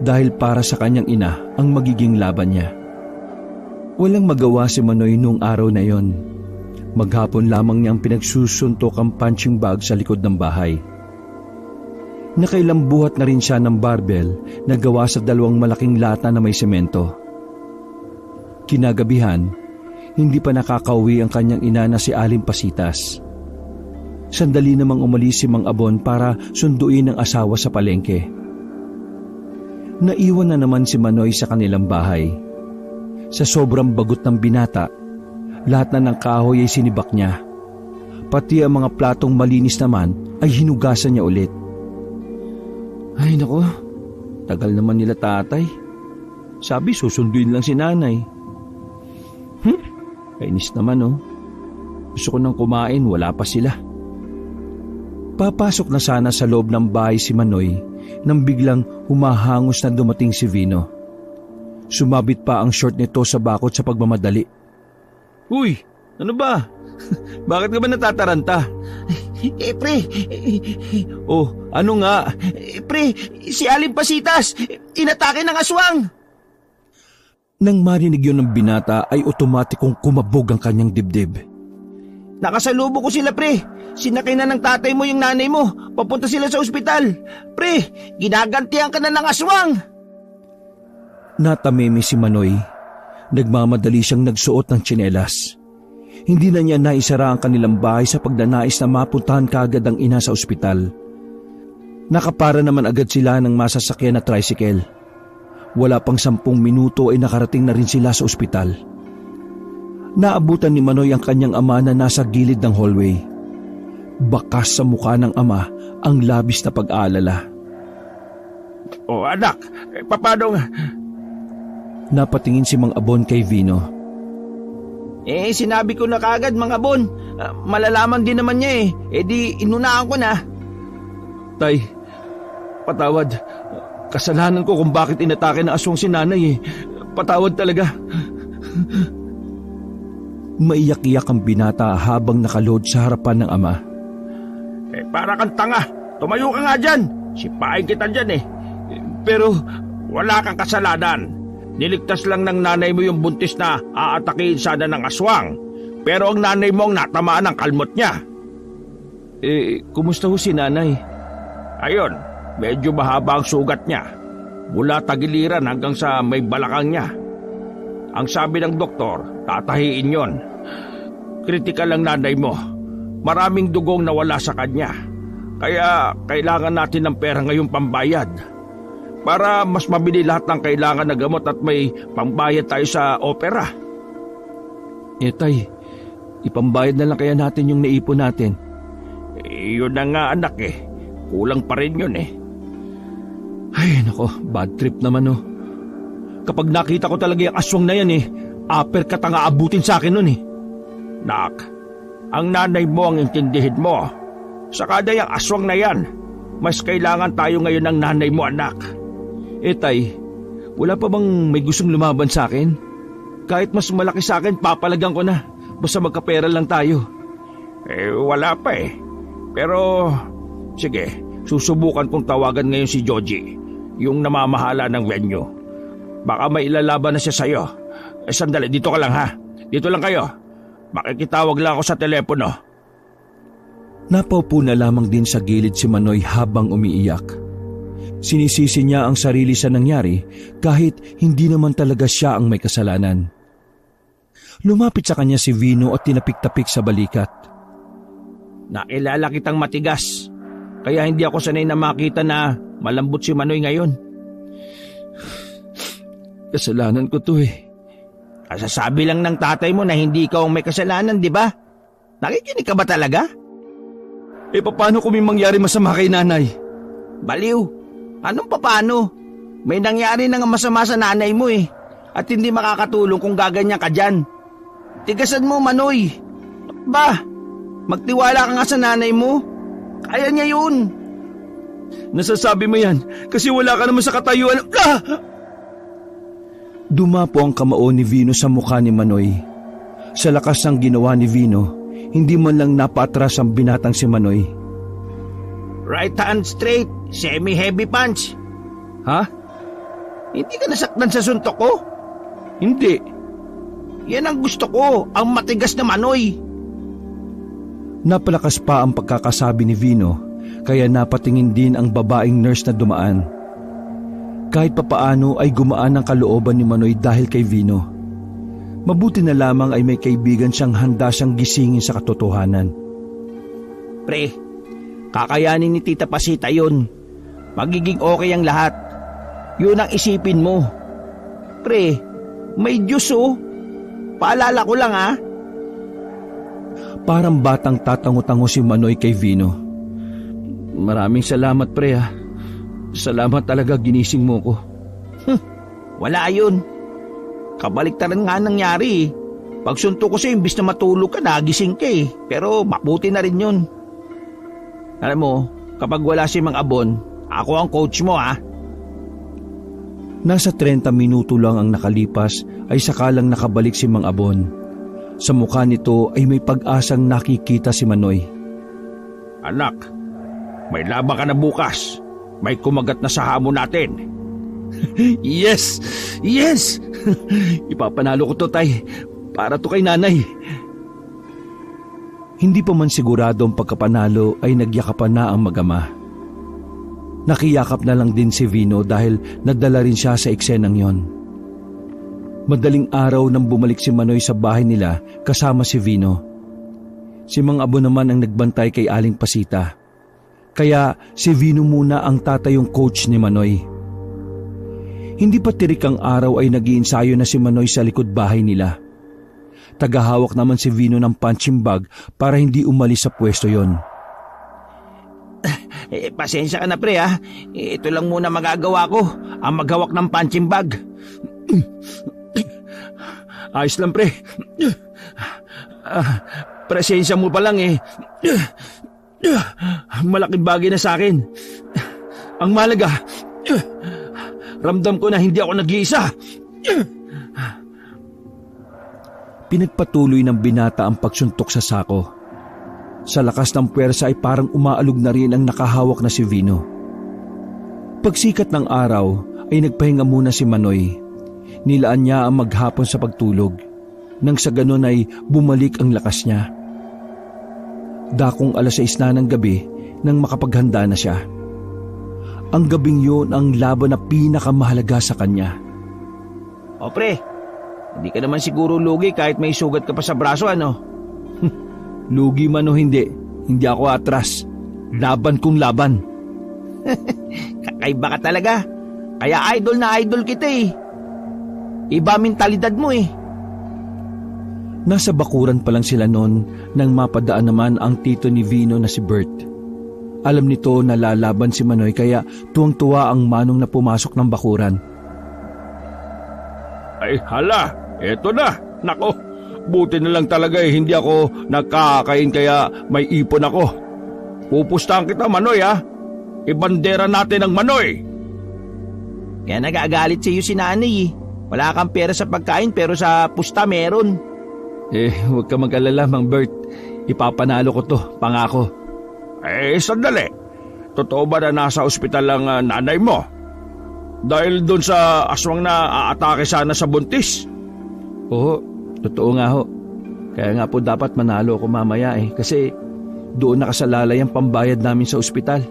dahil para sa kanyang ina ang magiging laban niya. Walang magawa si Manoy noong araw na yon. Maghapon lamang niyang pinagsusuntok ang punching bag sa likod ng bahay. Nakailang buhat na rin siya ng barbell na gawa sa 2 malaking lata na may semento. Kinagabihan, hindi pa nakakauwi ang kanyang ina na si Aling Pasitas. Sandali namang umalis si Mang Abon para sunduin ang asawa sa palengke. Naiwan na naman si Manoy sa kanilang bahay. Sa sobrang bagot ng binata, lahat na ng kahoy ay sinibak niya. Pati ang mga platong malinis naman ay hinugasan niya ulit. Ay nako, tagal naman nila tatay. Sabi susunduin lang si nanay. Kainis naman oh. Gusto ko nang kumain, wala pa sila. Papasok na sana sa loob ng bahay si Manoy nang biglang humahangos na dumating si Vino. Sumabit pa ang short nito sa bakod sa pagmamadali. Uy, ano ba? Bakit ka ba natataranta? Pre, Oh, ano nga? pre, si Aling Pasitas, inatake ng aswang. Nang marinig yun ng binata ay otomatikong kumabog ang kanyang dibdib. Nakasalubo ko sila, pre. Sinakay na ng tatay mo yung nanay mo. Papunta sila sa ospital. Pre, ginagantihan ka na ng aswang. Natamimi si Manoy. Nagmamadali siyang nagsuot ng tsinelas. Hindi na niya naisara ang kanilang bahay sa pagnanais na mapuntahan kaagad ang ina sa ospital. Nakapara naman agad sila ng masasakyan na tricycle. Wala pang 10 minuto ay nakarating na rin sila sa ospital. Naabutan ni Manoy ang kanyang ama na nasa gilid ng hallway. Bakas sa mukha ng ama ang labis na pag-aalala. Oh, anak, paano nga? Napatingin si Mang Abon kay Vino. Sinabi ko na kagad, mga bon. Malalaman din naman niya di inunahan ko na. Tay, patawad. Kasalanan ko kung bakit inatake ng aswang si nanay Patawad talaga. Maiyak-iyak ang binata habang nakalood sa harapan ng ama. Para kang tanga. Tumayo ka nga dyan. Sipain kita dyan Pero wala kang kasalanan. Niligtas lang ng nanay mo yung buntis na aatakihin sana ng aswang. Pero ang nanay mo ang natamaan ng kalmot niya. Kumusta ho si nanay? Ayon, medyo mahaba ang sugat niya. Mula tagiliran hanggang sa may balakang niya. Ang sabi ng doktor, tatahiin yon. Kritikal ang nanay mo. Maraming dugong nawala sa kanya. Kaya kailangan natin ng pera ngayong pambayad. Para mas mabili lahat ng kailangan na gamot at may pambayad tayo sa opera. Tay, ipambayad na lang kaya natin yung naipon natin. Yun na nga anak Kulang pa rin yun Ay nako, bad trip naman Kapag nakita ko talaga yung aswang na yan uppercut ang aabutin sa akin nun Nak, ang nanay mo ang intindihin mo. Sa kada yung aswang na yan, mas kailangan tayo ngayon ng nanay mo, anak. Tay, wala pa bang may gustong lumaban sa akin? Kahit mas malaki sa akin, papalagan ko na. Basta magkapera lang tayo. Wala pa Pero, sige, susubukan kong tawagan ngayon si Joji, yung namamahala ng venue. Baka may ilalaban na siya sa'yo. Sandali, dito ka lang ha. Dito lang kayo. Makikitawag lang ako sa telepono. Napaupo na lamang din sa gilid si Manoy habang umiiyak. Sinisisi niya ang sarili sa nangyari kahit hindi naman talaga siya ang may kasalanan. Lumapit sa kanya si Vino at tinapik-tapik sa balikat. Nakilala kitang matigas, kaya hindi ako sanay na makita na malambot si Manoy ngayon. Kasalanan ko to Kasasabi lang ng tatay mo na hindi ikaw ang may kasalanan, di ba? Nakikinig ka ba talaga? Paano kung may mangyari masama kay nanay? Baliw, anong paano? May nangyari na nga masama sa nanay mo at hindi makakatulong kung gaganyan ka dyan. Tigasan mo, Manoy. Ba, magtiwala ka nga sa nanay mo. Kaya niya yun. Nasasabi mo yan kasi wala ka naman sa katayuan. Dumapo ang kamao ni Vino sa mukha ni Manoy. Sa lakas ng ginawa ni Vino, hindi man lang napatras ang binatang si Manoy. Right hand straight, semi-heavy punch. Ha? Hindi ka nasaktan sa suntok ko? Hindi. Yan ang gusto ko, ang matigas na Manoy. Napalakas pa ang pagkakasabi ni Vino, kaya napatingin din ang babaeng nurse na dumaan. Kahit papaano ay gumaan ang kalooban ni Manoy dahil kay Vino. Mabuti na lamang ay may kaibigan siyang handa siyang gisingin sa katotohanan. Pre, kakayanin ni Tita Pasita yun. Magiging okay ang lahat. Yun ang isipin mo. Pre, may Diyos Paalala ko lang Parang batang tatango-tango si Manoy kay Vino. Maraming salamat pre Salamat talaga ginising mo ko. Wala yun. Kabaliktaran nga nangyari Pagsunto ko sa'yo, imbis na matulog ka, nagising ka Pero mabuti na rin yun. Alam mo, kapag wala si Mang Abon, ako ang coach mo Nasa 30 minuto lang ang nakalipas ay sakalang nakabalik si Mang Abon. Sa mukha nito ay may pag-asang nakikita si Manoy. Anak, may laban ka na bukas. May kumagat na sa hamon natin. Yes! Yes! Ipapanalo ko to, tay. Para to kay nanay. Hindi pa man sigurado ang pagkapanalo ay nagyakapan na ang mag-ama. Nakiyakap na lang din si Vino dahil nadala rin siya sa eksenang yon. Madaling araw nang bumalik si Manoy sa bahay nila kasama si Vino. Si Mang Abo naman ang nagbantay kay Aling Pasita. Kaya si Vino muna ang tatayong coach ni Manoy. Hindi pa tirik ang araw ay nag-iinsayo na si Manoy sa likod bahay nila. Tagahawak naman si Vino ng punching bag para hindi umalis sa pwesto yon. Pasensya ka na pre ha. Ito lang muna magagawa ko. Ang maghawak ng punching bag. Ayos lang pre. Presensya mo pa lang eh. Malaking bagay na sa akin. Ang malaga, ramdam ko na hindi ako nag-iisa. Pinagpatuloy ng binata ang pagsuntok sa sako. Sa lakas ng puwersa ay parang umaalog na rin ang nakahawak na si Vino. Pagsikat ng araw ay nagpahinga muna si Manoy. Nilaan niya ang maghapon sa pagtulog. Nang sa ganon ay bumalik ang lakas niya. Dakong 6:00 na ng gabi nang makapaghanda na siya. Ang gabing yun ang laban na pinakamahalaga sa kanya. O pre, hindi ka naman siguro lugi kahit may sugat ka pa sa braso ano? Lugi man o hindi ako atras. Laban kong laban. Kakaiba ka talaga. Kaya idol na idol kita eh. Iba mentalidad mo eh. Nasa bakuran pa lang sila noon nang mapadaan naman ang tito ni Vino na si Bert. Alam nito na lalaban si Manoy kaya tuwang-tuwa ang manong na pumasok ng bakuran. Ay hala, eto na. Nako, buti na lang talaga hindi ako nagkakain kaya may ipon ako. Pupustahan kita Manoy ha. Ibandera natin ang Manoy. Kaya nagagalit sa iyo si nanay eh. Wala kang pera sa pagkain pero sa pusta meron. Huwag ka mag-alala Mang Bert. Ipapanalo ko to, pangako. Sandali. Totoo ba na nasa ospital ang nanay mo? Dahil doon sa aswang na aatake sana sa buntis? Oo, totoo nga ho. Kaya nga po dapat manalo ako mamaya kasi doon nakasalalay ang pambayad namin sa ospital.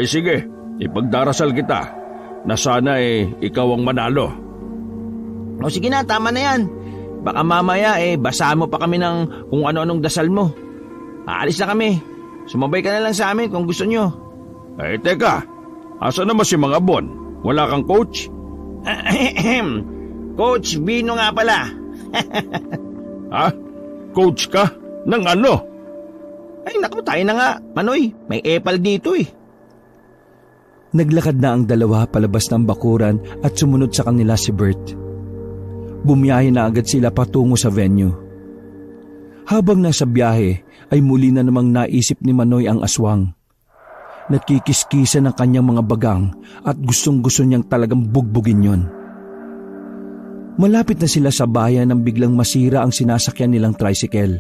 Sige, ipagdarasal kita na sana ikaw ang manalo. O sige na, tama na yan. Baka mamaya basahan mo pa kami ng kung ano-anong dasal mo. Aalis na kami. Sumabay ka na lang sa amin kung gusto nyo. Teka, asa naman si Mang Abon? Wala kang coach? Coach Vino nga pala. Ha? Coach ka? Ng ano? Ay naku, tayo na nga. Manoy, may epal dito eh. Naglakad na ang dalawa palabas ng bakuran at sumunod sa kanila si Bert. Bumiyahe na agad sila patungo sa venue. Habang nasa biyahe ay muli na namang naisip ni Manoy ang aswang. Nagkikiskisa ng kanyang mga bagang at gustong-gusto niyang talagang bugbugin yon. Malapit na sila sa bayan nang biglang masira ang sinasakyan nilang tricycle.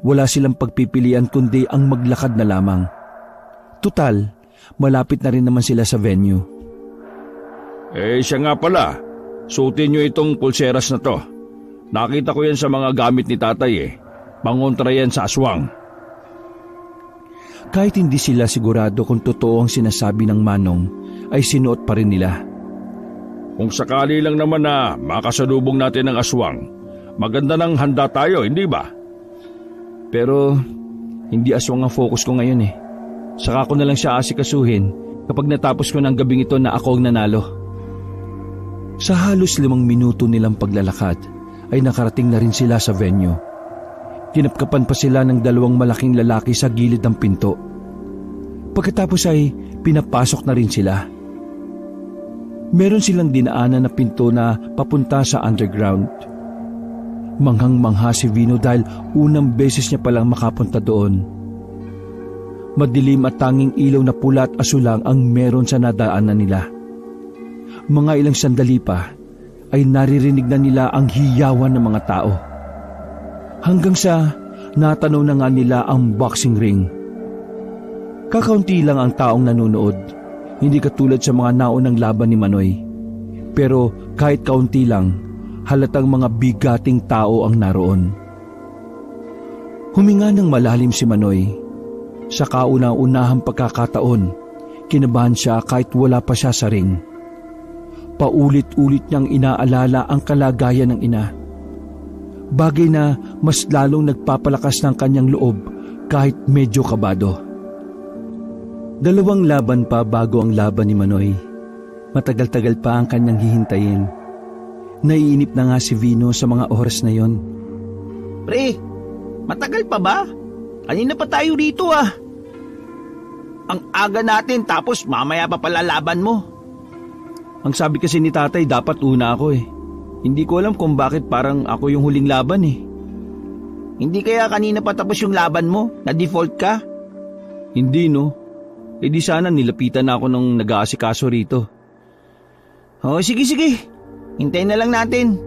Wala silang pagpipilian kundi ang maglakad na lamang. Tutal, malapit na rin naman sila sa venue. Siya nga pala. Suotin niyo itong pulseras na to. Nakita ko yan sa mga gamit ni tatay Pangontra yan sa aswang. Kahit hindi sila sigurado kung totoo ang sinasabi ng manong, ay sinuot pa rin nila. Kung sakali lang naman na makasalubong natin ang aswang, maganda nang handa tayo, hindi ba? Pero hindi aswang ang focus ko ngayon Saka ko na lang siya asikasuhin kapag natapos ko ng gabing ito na ako ang nanalo. Sa halos 5 minuto nilang paglalakad ay nakarating na rin sila sa venue. Kinapkapan pa sila ng 2 malaking lalaki sa gilid ng pinto. Pagkatapos ay pinapasok na rin sila. Meron silang dinaanan na pinto na papunta sa underground. Manghang-mangha si Vino dahil unang beses niya palang makapunta doon. Madilim at tanging ilaw na pula at asulang ang meron sa nadaanan nila. Mga ilang sandali pa ay naririnig na nila ang hiyawan ng mga tao. Hanggang sa natanaw na nga nila ang boxing ring. Kakaunti lang ang taong nanonood, hindi katulad sa mga naunang laban ni Manoy. Pero kahit kaunti lang, halatang mga bigating tao ang naroon. Huminga ng malalim si Manoy. Sa kauna-unahang pagkakataon, kinabahan siya kahit wala pa siya sa ring. Paulit-ulit niyang inaalala ang kalagayan ng ina. Bagay na mas lalong nagpapalakas ng kanyang loob kahit medyo kabado. 2 laban pa bago ang laban ni Manoy. Matagal-tagal pa ang kanyang hihintayin. Naiinip na nga si Vino sa mga oras na yon. Pre, matagal pa ba? Kanina pa tayo dito ah. Ang aga natin tapos mamaya pa pala laban mo. Ang sabi kasi ni tatay dapat una ako eh. Hindi ko alam kung bakit parang ako yung huling laban eh. Hindi kaya kanina pa tapos yung laban mo? Na-default ka? Hindi no. E di sana nilapitan na ako ng nag-aasikaso rito. Oh, sige. Hintayin na lang natin.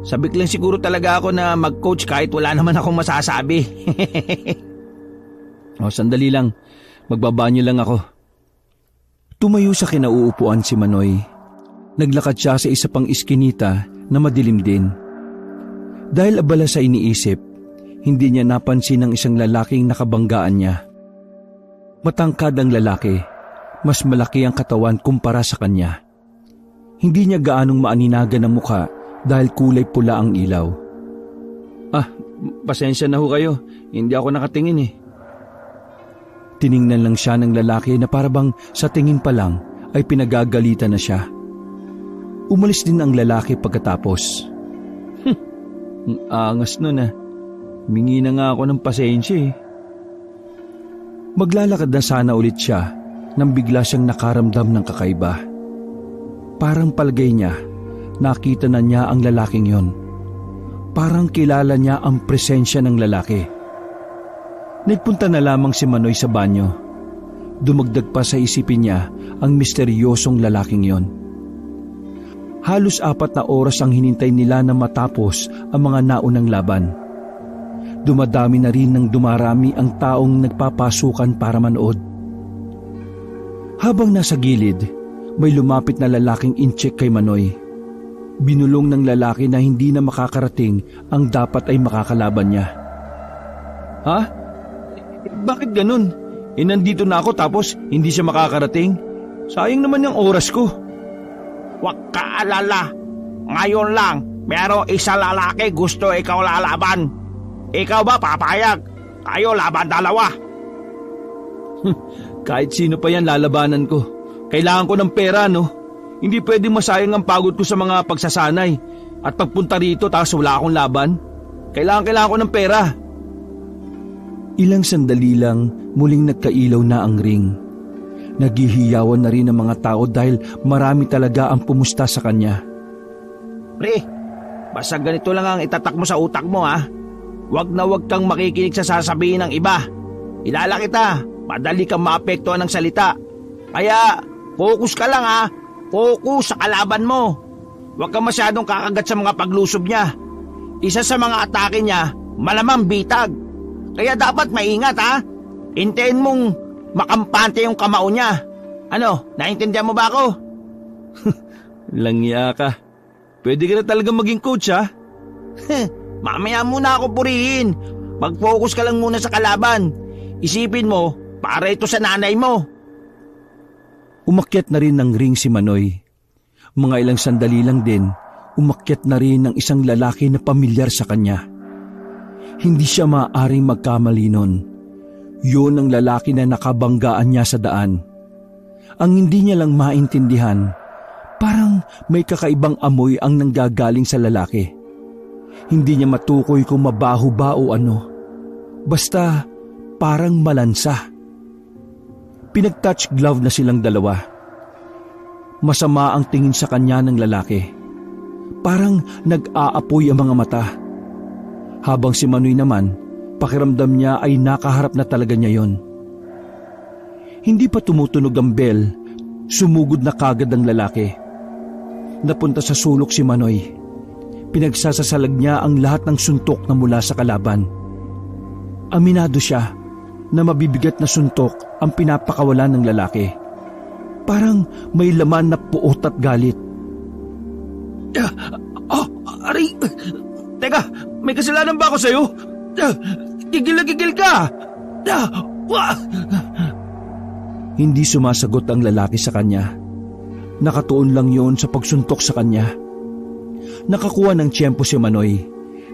Sabik lang siguro talaga ako na mag-coach kahit wala naman akong masasabi. Sandali lang. Magbabanyo lang ako. Tumayo sa kinauupuan si Manoy. Naglakad siya sa isa pang iskinita na madilim din. Dahil abala sa iniisip, hindi niya napansin ang isang lalaking nakabanggaan niya. Matangkad ang lalaki, mas malaki ang katawan kumpara sa kanya. Hindi niya gaanong maaninagan ang muka dahil kulay pula ang ilaw. Pasensya na ho kayo, hindi ako nakatingin eh. Tiningnan lang siya ng lalaki na parabang sa tingin pa lang ay pinagagalitan na siya. Umalis din ang lalaki pagkatapos. Ang angas nun ah. Mingi na nga ako ng pasensya eh. Maglalakad na sana ulit siya nang bigla siyang nakaramdam ng kakaiba. Parang palagay niya, nakita na niya ang lalaking yon. Parang kilala niya ang presensya ng lalaki. Nagpunta na lamang si Manoy sa banyo. Dumagdag pa sa isipin niya ang misteryosong lalaking yon. Halos 4 na oras ang hinintay nila na matapos ang mga naunang laban. Dumadami na rin ng dumarami ang taong nagpapasukan para manood. Habang nasa gilid, may lumapit na lalaking incheck kay Manoy. Binulong ng lalaki na hindi na makakarating ang dapat ay makakalaban niya. Ha? Bakit ganun? Nandito na ako tapos hindi siya makakarating? Sayang naman yung oras ko. Huwag ka alala. Ngayon lang, merong isa lalaki gusto ikaw lalaban. Ikaw ba papayag? Tayo laban 2. Kahit sino pa yan lalabanan ko. Kailangan ko ng pera, no? Hindi pwedeng masayang ang pagod ko sa mga pagsasanay at pagpunta rito tapos wala akong laban. Kailangan ko ng pera. Ilang sandali lang muling nagkailaw na ang ring. Naghihiyawan na rin ang mga tao dahil marami talaga ang pumusta sa kanya. Pre, basta ganito lang ang itatak mo sa utak mo ha. Wag kang makikinig sa sasabihin ng iba. Ilala kita, madali kang maapektuhan ng salita. Kaya focus ka lang ha. Focus sa kalaban mo. Huwag kang masyadong kakagat sa mga paglusob niya. Isa sa mga atake niya, malamang bitag. Kaya dapat maingat ha. Hintayin mong makampante yung kamao niya. Ano, naintindihan mo ba ako? Langya ka. Pwede ka na talaga maging coach ha? Mamaya muna ako purihin. Mag-focus ka lang muna sa kalaban. Isipin mo, para ito sa nanay mo. Umakyat na rin ng ring si Manoy. Mga ilang sandali lang din, umakyat na rin ng isang lalaki na pamilyar sa kanya. Hindi siya maaaring magkamali nun. Yun ang lalaki na nakabanggaan niya sa daan. Ang hindi niya lang maintindihan, parang may kakaibang amoy ang nanggagaling sa lalaki. Hindi niya matukoy kung mabaho ba o ano. Basta parang malansa. Pinag-touch glove na silang dalawa. Masama ang tingin sa kanya ng lalaki. Parang nag-aapoy ang mga mata. Habang si Manoy naman, pakiramdam niya ay nakaharap na talaga niya yon. Hindi pa tumutunog ang bell, sumugod na kagad ang lalaki. Napunta sa sulok si Manoy. Pinagsasasalag niya ang lahat ng suntok na mula sa kalaban. Aminado siya na mabibigat na suntok ang pinapakawalan ng lalaki. Parang may laman na puot at galit. Aray! Teka, may kasalanan ba ako sa'yo? Gigil na gigil ka! Hindi sumasagot ang lalaki sa kanya. Nakatuon lang yon sa pagsuntok sa kanya. Nakakuha ng tiyempo si Manoy.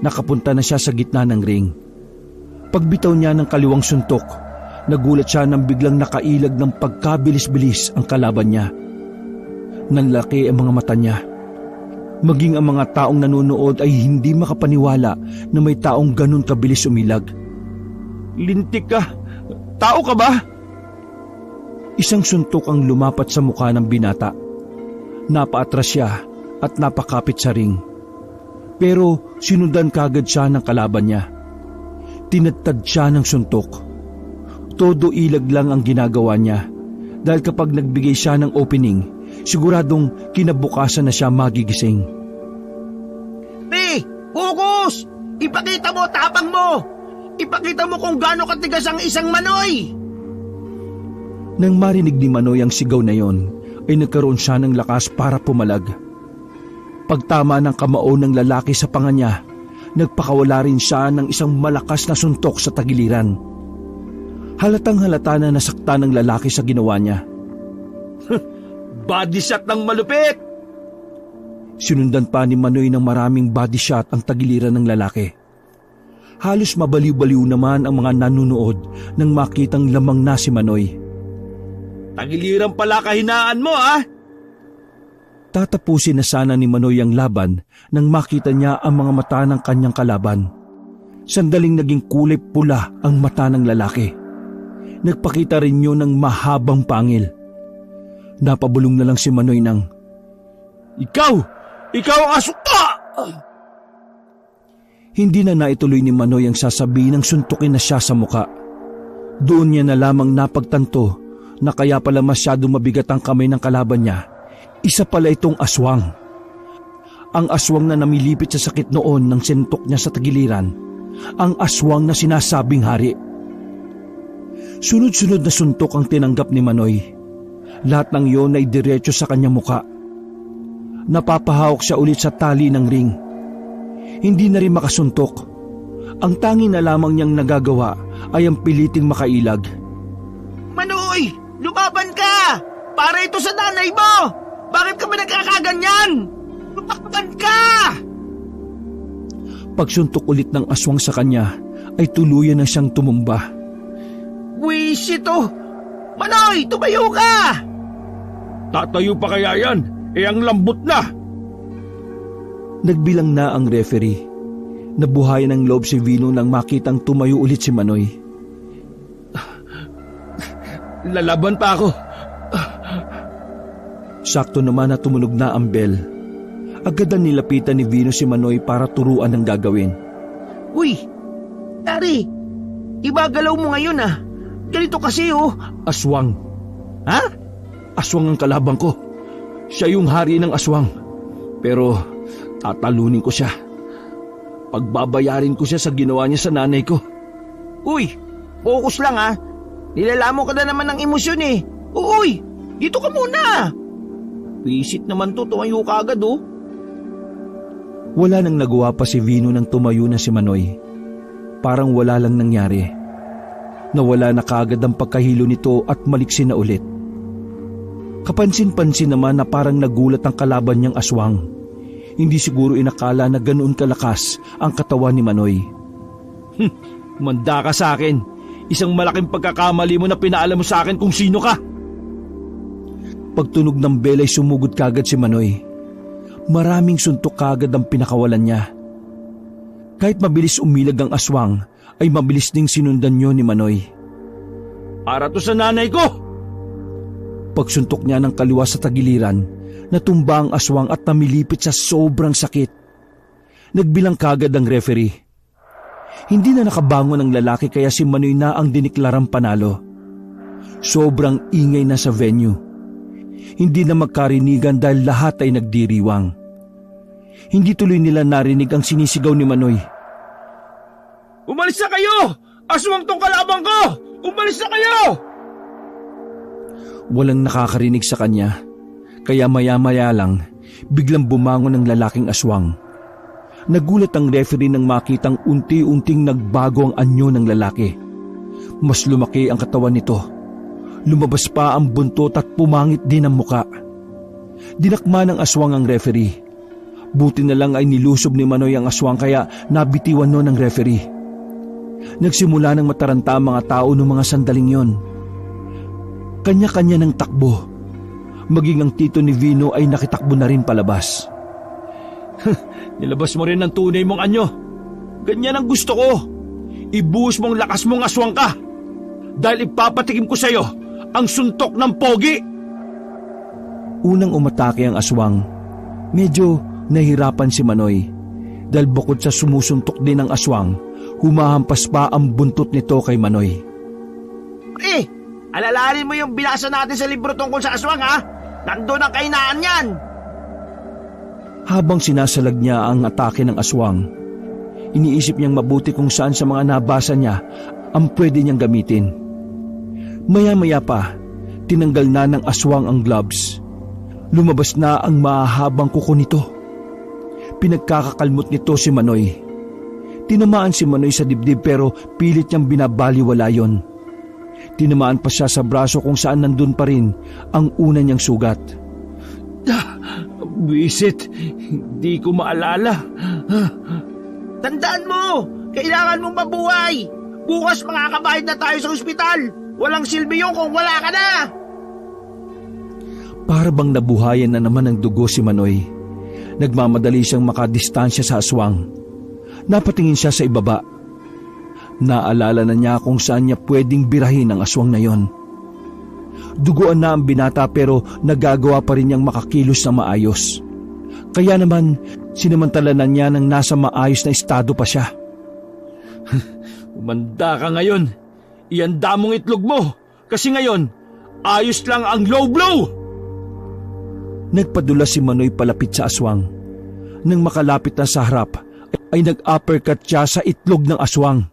Nakapunta na siya sa gitna ng ring. Pagbitaw niya ng kaliwang suntok, nagulat siya nang biglang nakailag ng pagkabilis-bilis ang kalaban niya. Nanlaki ang mga mata niya. Maging ang mga taong nanonood ay hindi makapaniwala na may taong ganun kabilis umilag. Lintik ka! Tao ka ba? Isang suntok ang lumapat sa mukha ng binata. Napaatras siya at napakapit sa ring. Pero sinundan kagad siya ng kalaban niya. Tinadtad siya ng suntok. Todo ilag lang ang ginagawa niya dahil kapag nagbigay siya ng opening, siguradong kinabukasan na siya magigising. Focus! Ipakita mo tapang mo! Ipakita mo kung gaano katigas ang isang Manoy! Nang marinig ni Manoy ang sigaw na yon, ay nagkaroon siya ng lakas para pumalag. Pagtama ng kamao ng lalaki sa panga niya, nagpakawala rin siya ng isang malakas na suntok sa tagiliran. Halatang halata na nasaktan ng lalaki sa ginawa niya. Body shot ng malupit! Sinundan pa ni Manoy ng maraming body shot ang tagiliran ng lalaki. Halos mabaliw-baliw naman ang mga nanunood nang makitang lamang na si Manoy. Tagiliran pala kahinaan mo, ha? Tatapusin na sana ni Manoy ang laban nang makita niya ang mga mata ng kanyang kalaban. Sandaling naging kulay pula ang mata ng lalaki. Nagpakita rin yun ng mahabang pangil. Napabulong na lang si Manoy ng, Ikaw! Ikaw ang asuka! Hindi na naituloy ni Manoy ang sasabihin ng suntukin na siya sa muka. Doon niya na lamang napagtanto na kaya pala masyado mabigat ang kamay ng kalaban niya. Isa pala itong aswang. Ang aswang na namilipit sa sakit noon ng sintok niya sa tagiliran. Ang aswang na sinasabing hari. Sunod-sunod na suntok ang tinanggap ni Manoy. Lahat ng iyon ay diretso sa kanyang muka. Napapahawak siya ulit sa tali ng ring. Hindi na rin makasuntok. Ang tanging na lamang niyang nagagawa ay ang piliting makailag. Manoy! Lumaban ka! Para ito sa nanay mo! Bakit ka ba nagkakaganyan? Lumaban ka! Pagsuntok ulit ng aswang sa kanya ay tuluyan na siyang tumumba. Wish ito! Manoy! Tumayo ka! Tatayo pa kaya yan? Ang lambot na! Nagbilang na ang referee. Nabuhayan ng loob si Vino nang makitang tumayo ulit si Manoy. Lalaban pa ako. Sakto naman na tumunog na ang bell. Agad na nilapitan ni Vino si Manoy para turuan ang gagawin. Uy! Dari! Ibagalaw mo ngayon, ah. Ganito kasi, oh. Aswang. Ha? Aswang ang kalabang ko. Siya yung hari ng aswang. Pero tatalunin ko siya. Pagbabayarin ko siya sa ginawa niya sa nanay ko. Uy! Focus lang, ah. Nilalamo ka na naman ng emosyon, eh. Uy! Dito ka muna! Visit naman to, tumayo ka agad, oh. Wala nang nagawa pa si Vino nang tumayo na si Manoy. Parang wala lang nangyari. Nawala na kaagad ang pagkahilo nito at maliksin na ulit. Kapansin-pansin naman na parang nagulat ang kalaban niyang aswang. Hindi siguro inakala na ganoon kalakas ang katawan ni Manoy. Manda ka sa akin. Isang malaking pagkakamali mo na pinaalam mo sa akin kung sino ka. Pagtunog ng bell ay sumugod kagad si Manoy. Maraming suntok kagad ang pinakawalan niya. Kahit mabilis umilag ang aswang, ay mabilis ding sinundan niyo ni Manoy. Para to sa nanay ko! Pagsuntok niya ng kaliwa sa tagiliran, natumba ang aswang at namilipit sa sobrang sakit. Nagbilang kagad ang referee. Hindi na nakabangon ang lalaki kaya si Manoy na ang diniklarang panalo. Sobrang ingay na sa venue. Hindi na magkarinigan dahil lahat ay nagdiriwang. hindi tuloy nila narinig ang sinisigaw ni Manoy. Umalis na kayo! Aswang tong kalabang ko! Umalis na kayo! Walang nakakarinig sa kanya, kaya maya-maya lang, biglang bumangon ang lalaking aswang. Nagulat ang referee nang makitang unti-unting nagbago ang anyo ng lalaki. Mas lumaki ang katawan nito. Lumabas pa ang buntot at pumangit din ang muka. Dinakma ng aswang ang referee. Buti na lang ay nilusob ni Manoy ang aswang kaya nabitiwan nun ng referee. Nagsimula ng mataranta ang mga tao noong mga sandaling yon. Kanya-kanya ng takbo. Maging ang tito ni Vino ay nakitakbo na rin palabas. Nilabas mo rin ang tunay mong anyo. Ganyan ang gusto ko. Ibuhos mong lakas mong aswang ka. Dahil ipapatikim ko sa'yo ang suntok ng pogi. Unang umatake ang aswang. Medyo nahirapan si Manoy. Dahil bukod sa sumusuntok din ang aswang, humahampas pa ang buntot nito kay Manoy. Alalahanin mo yung binasa natin sa libro tungkol sa aswang, ha? Nandun ang kahinaan yan. Habang sinasalag niya ang atake ng aswang, iniisip niyang mabuti kung saan sa mga nabasa niya ang pwede niyang gamitin. Maya-maya pa, tinanggal na ng aswang ang gloves. Lumabas na ang mahahabang kuko nito. Pinagkakakalmot nito si Manoy. Tinamaan si Manoy sa dibdib pero pilit niyang binabaliwala yon. Tinamaan pa siya sa braso kung saan nandun pa rin ang una niyang sugat. Bisit, hindi ko maalala. Tandaan mo, kailangan mong mabuhay. Bukas makakabayad na tayo sa ospital. Walang silbi yun kung wala ka na. Para bang nabuhayan na naman ng dugo si Manoy. Nagmamadali siyang makadistansya sa aswang. Napatingin siya sa ibaba. Naalala na niya kung saan niya pwedeng birahin ang aswang na yon. Duguan na ang binata pero nagagawa pa rin niyang makakilos na maayos. Kaya naman, sinamantalanan niya nang nasa maayos na estado pa siya. Umanda ka ngayon. Ianda mong itlog mo. Kasi ngayon, ayos lang ang low blow. Nagpadula si Manoy palapit sa aswang. Nang makalapit na sa harap, ay nag-uppercut siya sa itlog ng aswang.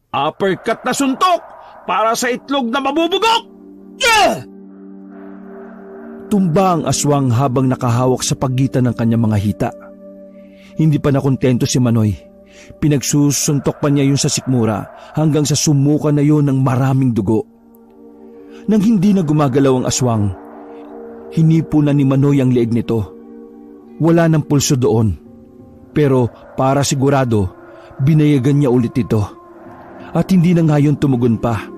Uppercut na suntok para sa itlog na mabubugok! Yeah! Tumba ang aswang habang nakahawak sa pagitan ng kanyang mga hita. Hindi pa nakontento si Manoy. Pinagsusuntok pa niya yun sa sikmura hanggang sa sumuka na yun ng maraming dugo. Nang hindi na gumagalaw ang aswang, hinipo na ni Manoy ang leeg nito. Wala ng pulso doon. Pero para sigurado, binayagan niya ulit ito. At hindi na ngayon tumugon pa.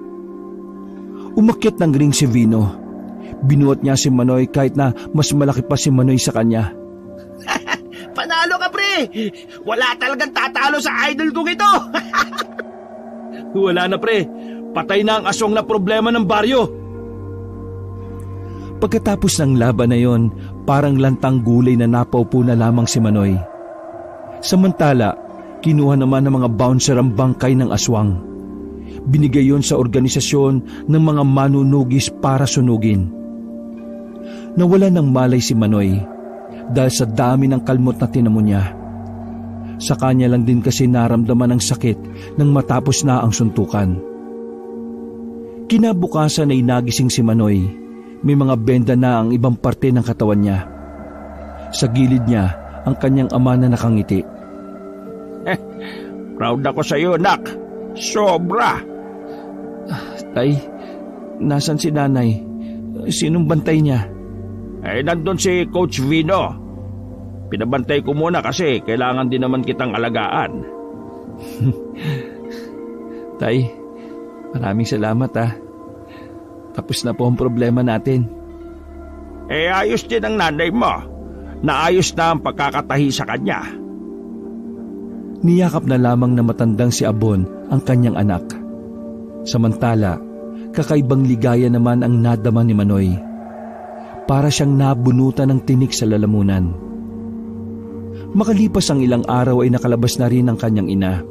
Umakyat ng ring si Vino. Binuhat niya si Manoy kahit na mas malaki pa si Manoy sa kanya. Panalo ka, pre! Wala talagang tatalo sa idol kong ito! Wala na, pre. Patay na ang aswang na problema ng baryo. Pagkatapos ng laban na yon, parang lantang gulay na napaupo na lamang si Manoy. Samantala, kinuha naman ng mga bouncer ang bangkay ng aswang. Binigay yon sa organisasyon ng mga manunugis para sunugin. Nawala ng malay si Manoy dahil sa dami ng kalmot na tinamo niya. Sa kanya lang din kasi naramdaman ang sakit nang matapos na ang suntukan. Kinabukasan ay nagising si Manoy. May mga benda na ang ibang parte ng katawan niya. Sa gilid niya ang kanyang ama na nakangiti. Proud ako sa iyo, nak. Sobra. Tay, nasan si nanay? Sinong bantay niya? Nandun si Coach Vino. Pinabantay ko muna kasi kailangan din naman kitang alagaan. Tay, maraming salamat ah. Tapos na po ang problema natin. Ayos din ang nanay mo. Naayos na ang pagkakatahi sa kanya. Niyakap na lamang na matandang si Abon ang kanyang anak. Samantala, kakaibang ligaya naman ang nadama ni Manoy. Para siyang nabunutan ng tinik sa lalamunan. Makalipas ang ilang araw ay nakalabas na rin ang kanyang ina.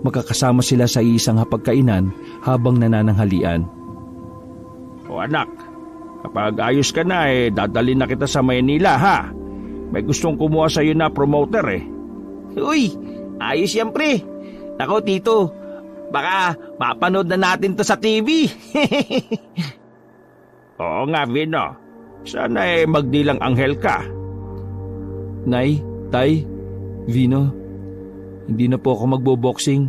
Magkakasama sila sa isang hapagkainan habang nanananghalian. O anak, kapag ayos ka na dadalhin na kita sa Maynila, ha? May gustong kumuha sa'yo na promoter eh. Uy, ayos yan pre. Nako tito, baka mapanood na natin to sa TV. Oo nga, Vino. Sana magdilang anghel ka. Nay, Tay, Vino, hindi na po ako magbo-boxing.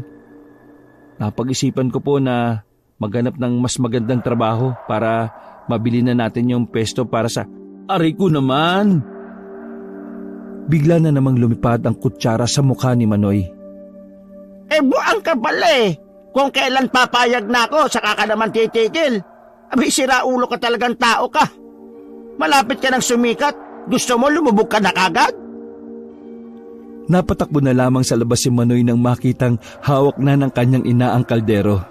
Napag-isipan ko po na maghanap ng mas magandang trabaho para mabili na natin yung pesto para sa... Aray ko naman! Bigla na namang lumipad ang kutsara sa mukha ni Manoy. Buang ka pala eh. Kung kailan papayag na ako, saka ka naman titigil. Abi, sira ulo ka talagang tao ka. Malapit ka ng sumikat. Gusto mo lumubog ka na kagad? Napatakbo na lamang sa labas si Manoy nang makitang hawak na ng kanyang ina ang kaldero.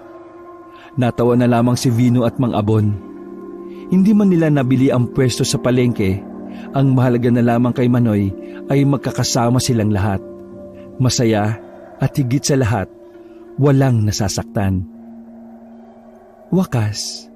Natawa na lamang si Vino at Mang Abon. Hindi man nila nabili ang pwesto sa palengke, ang mahalaga na lamang kay Manoy ay magkakasama silang lahat. Masaya at higit sa lahat, walang nasasaktan. Wakas,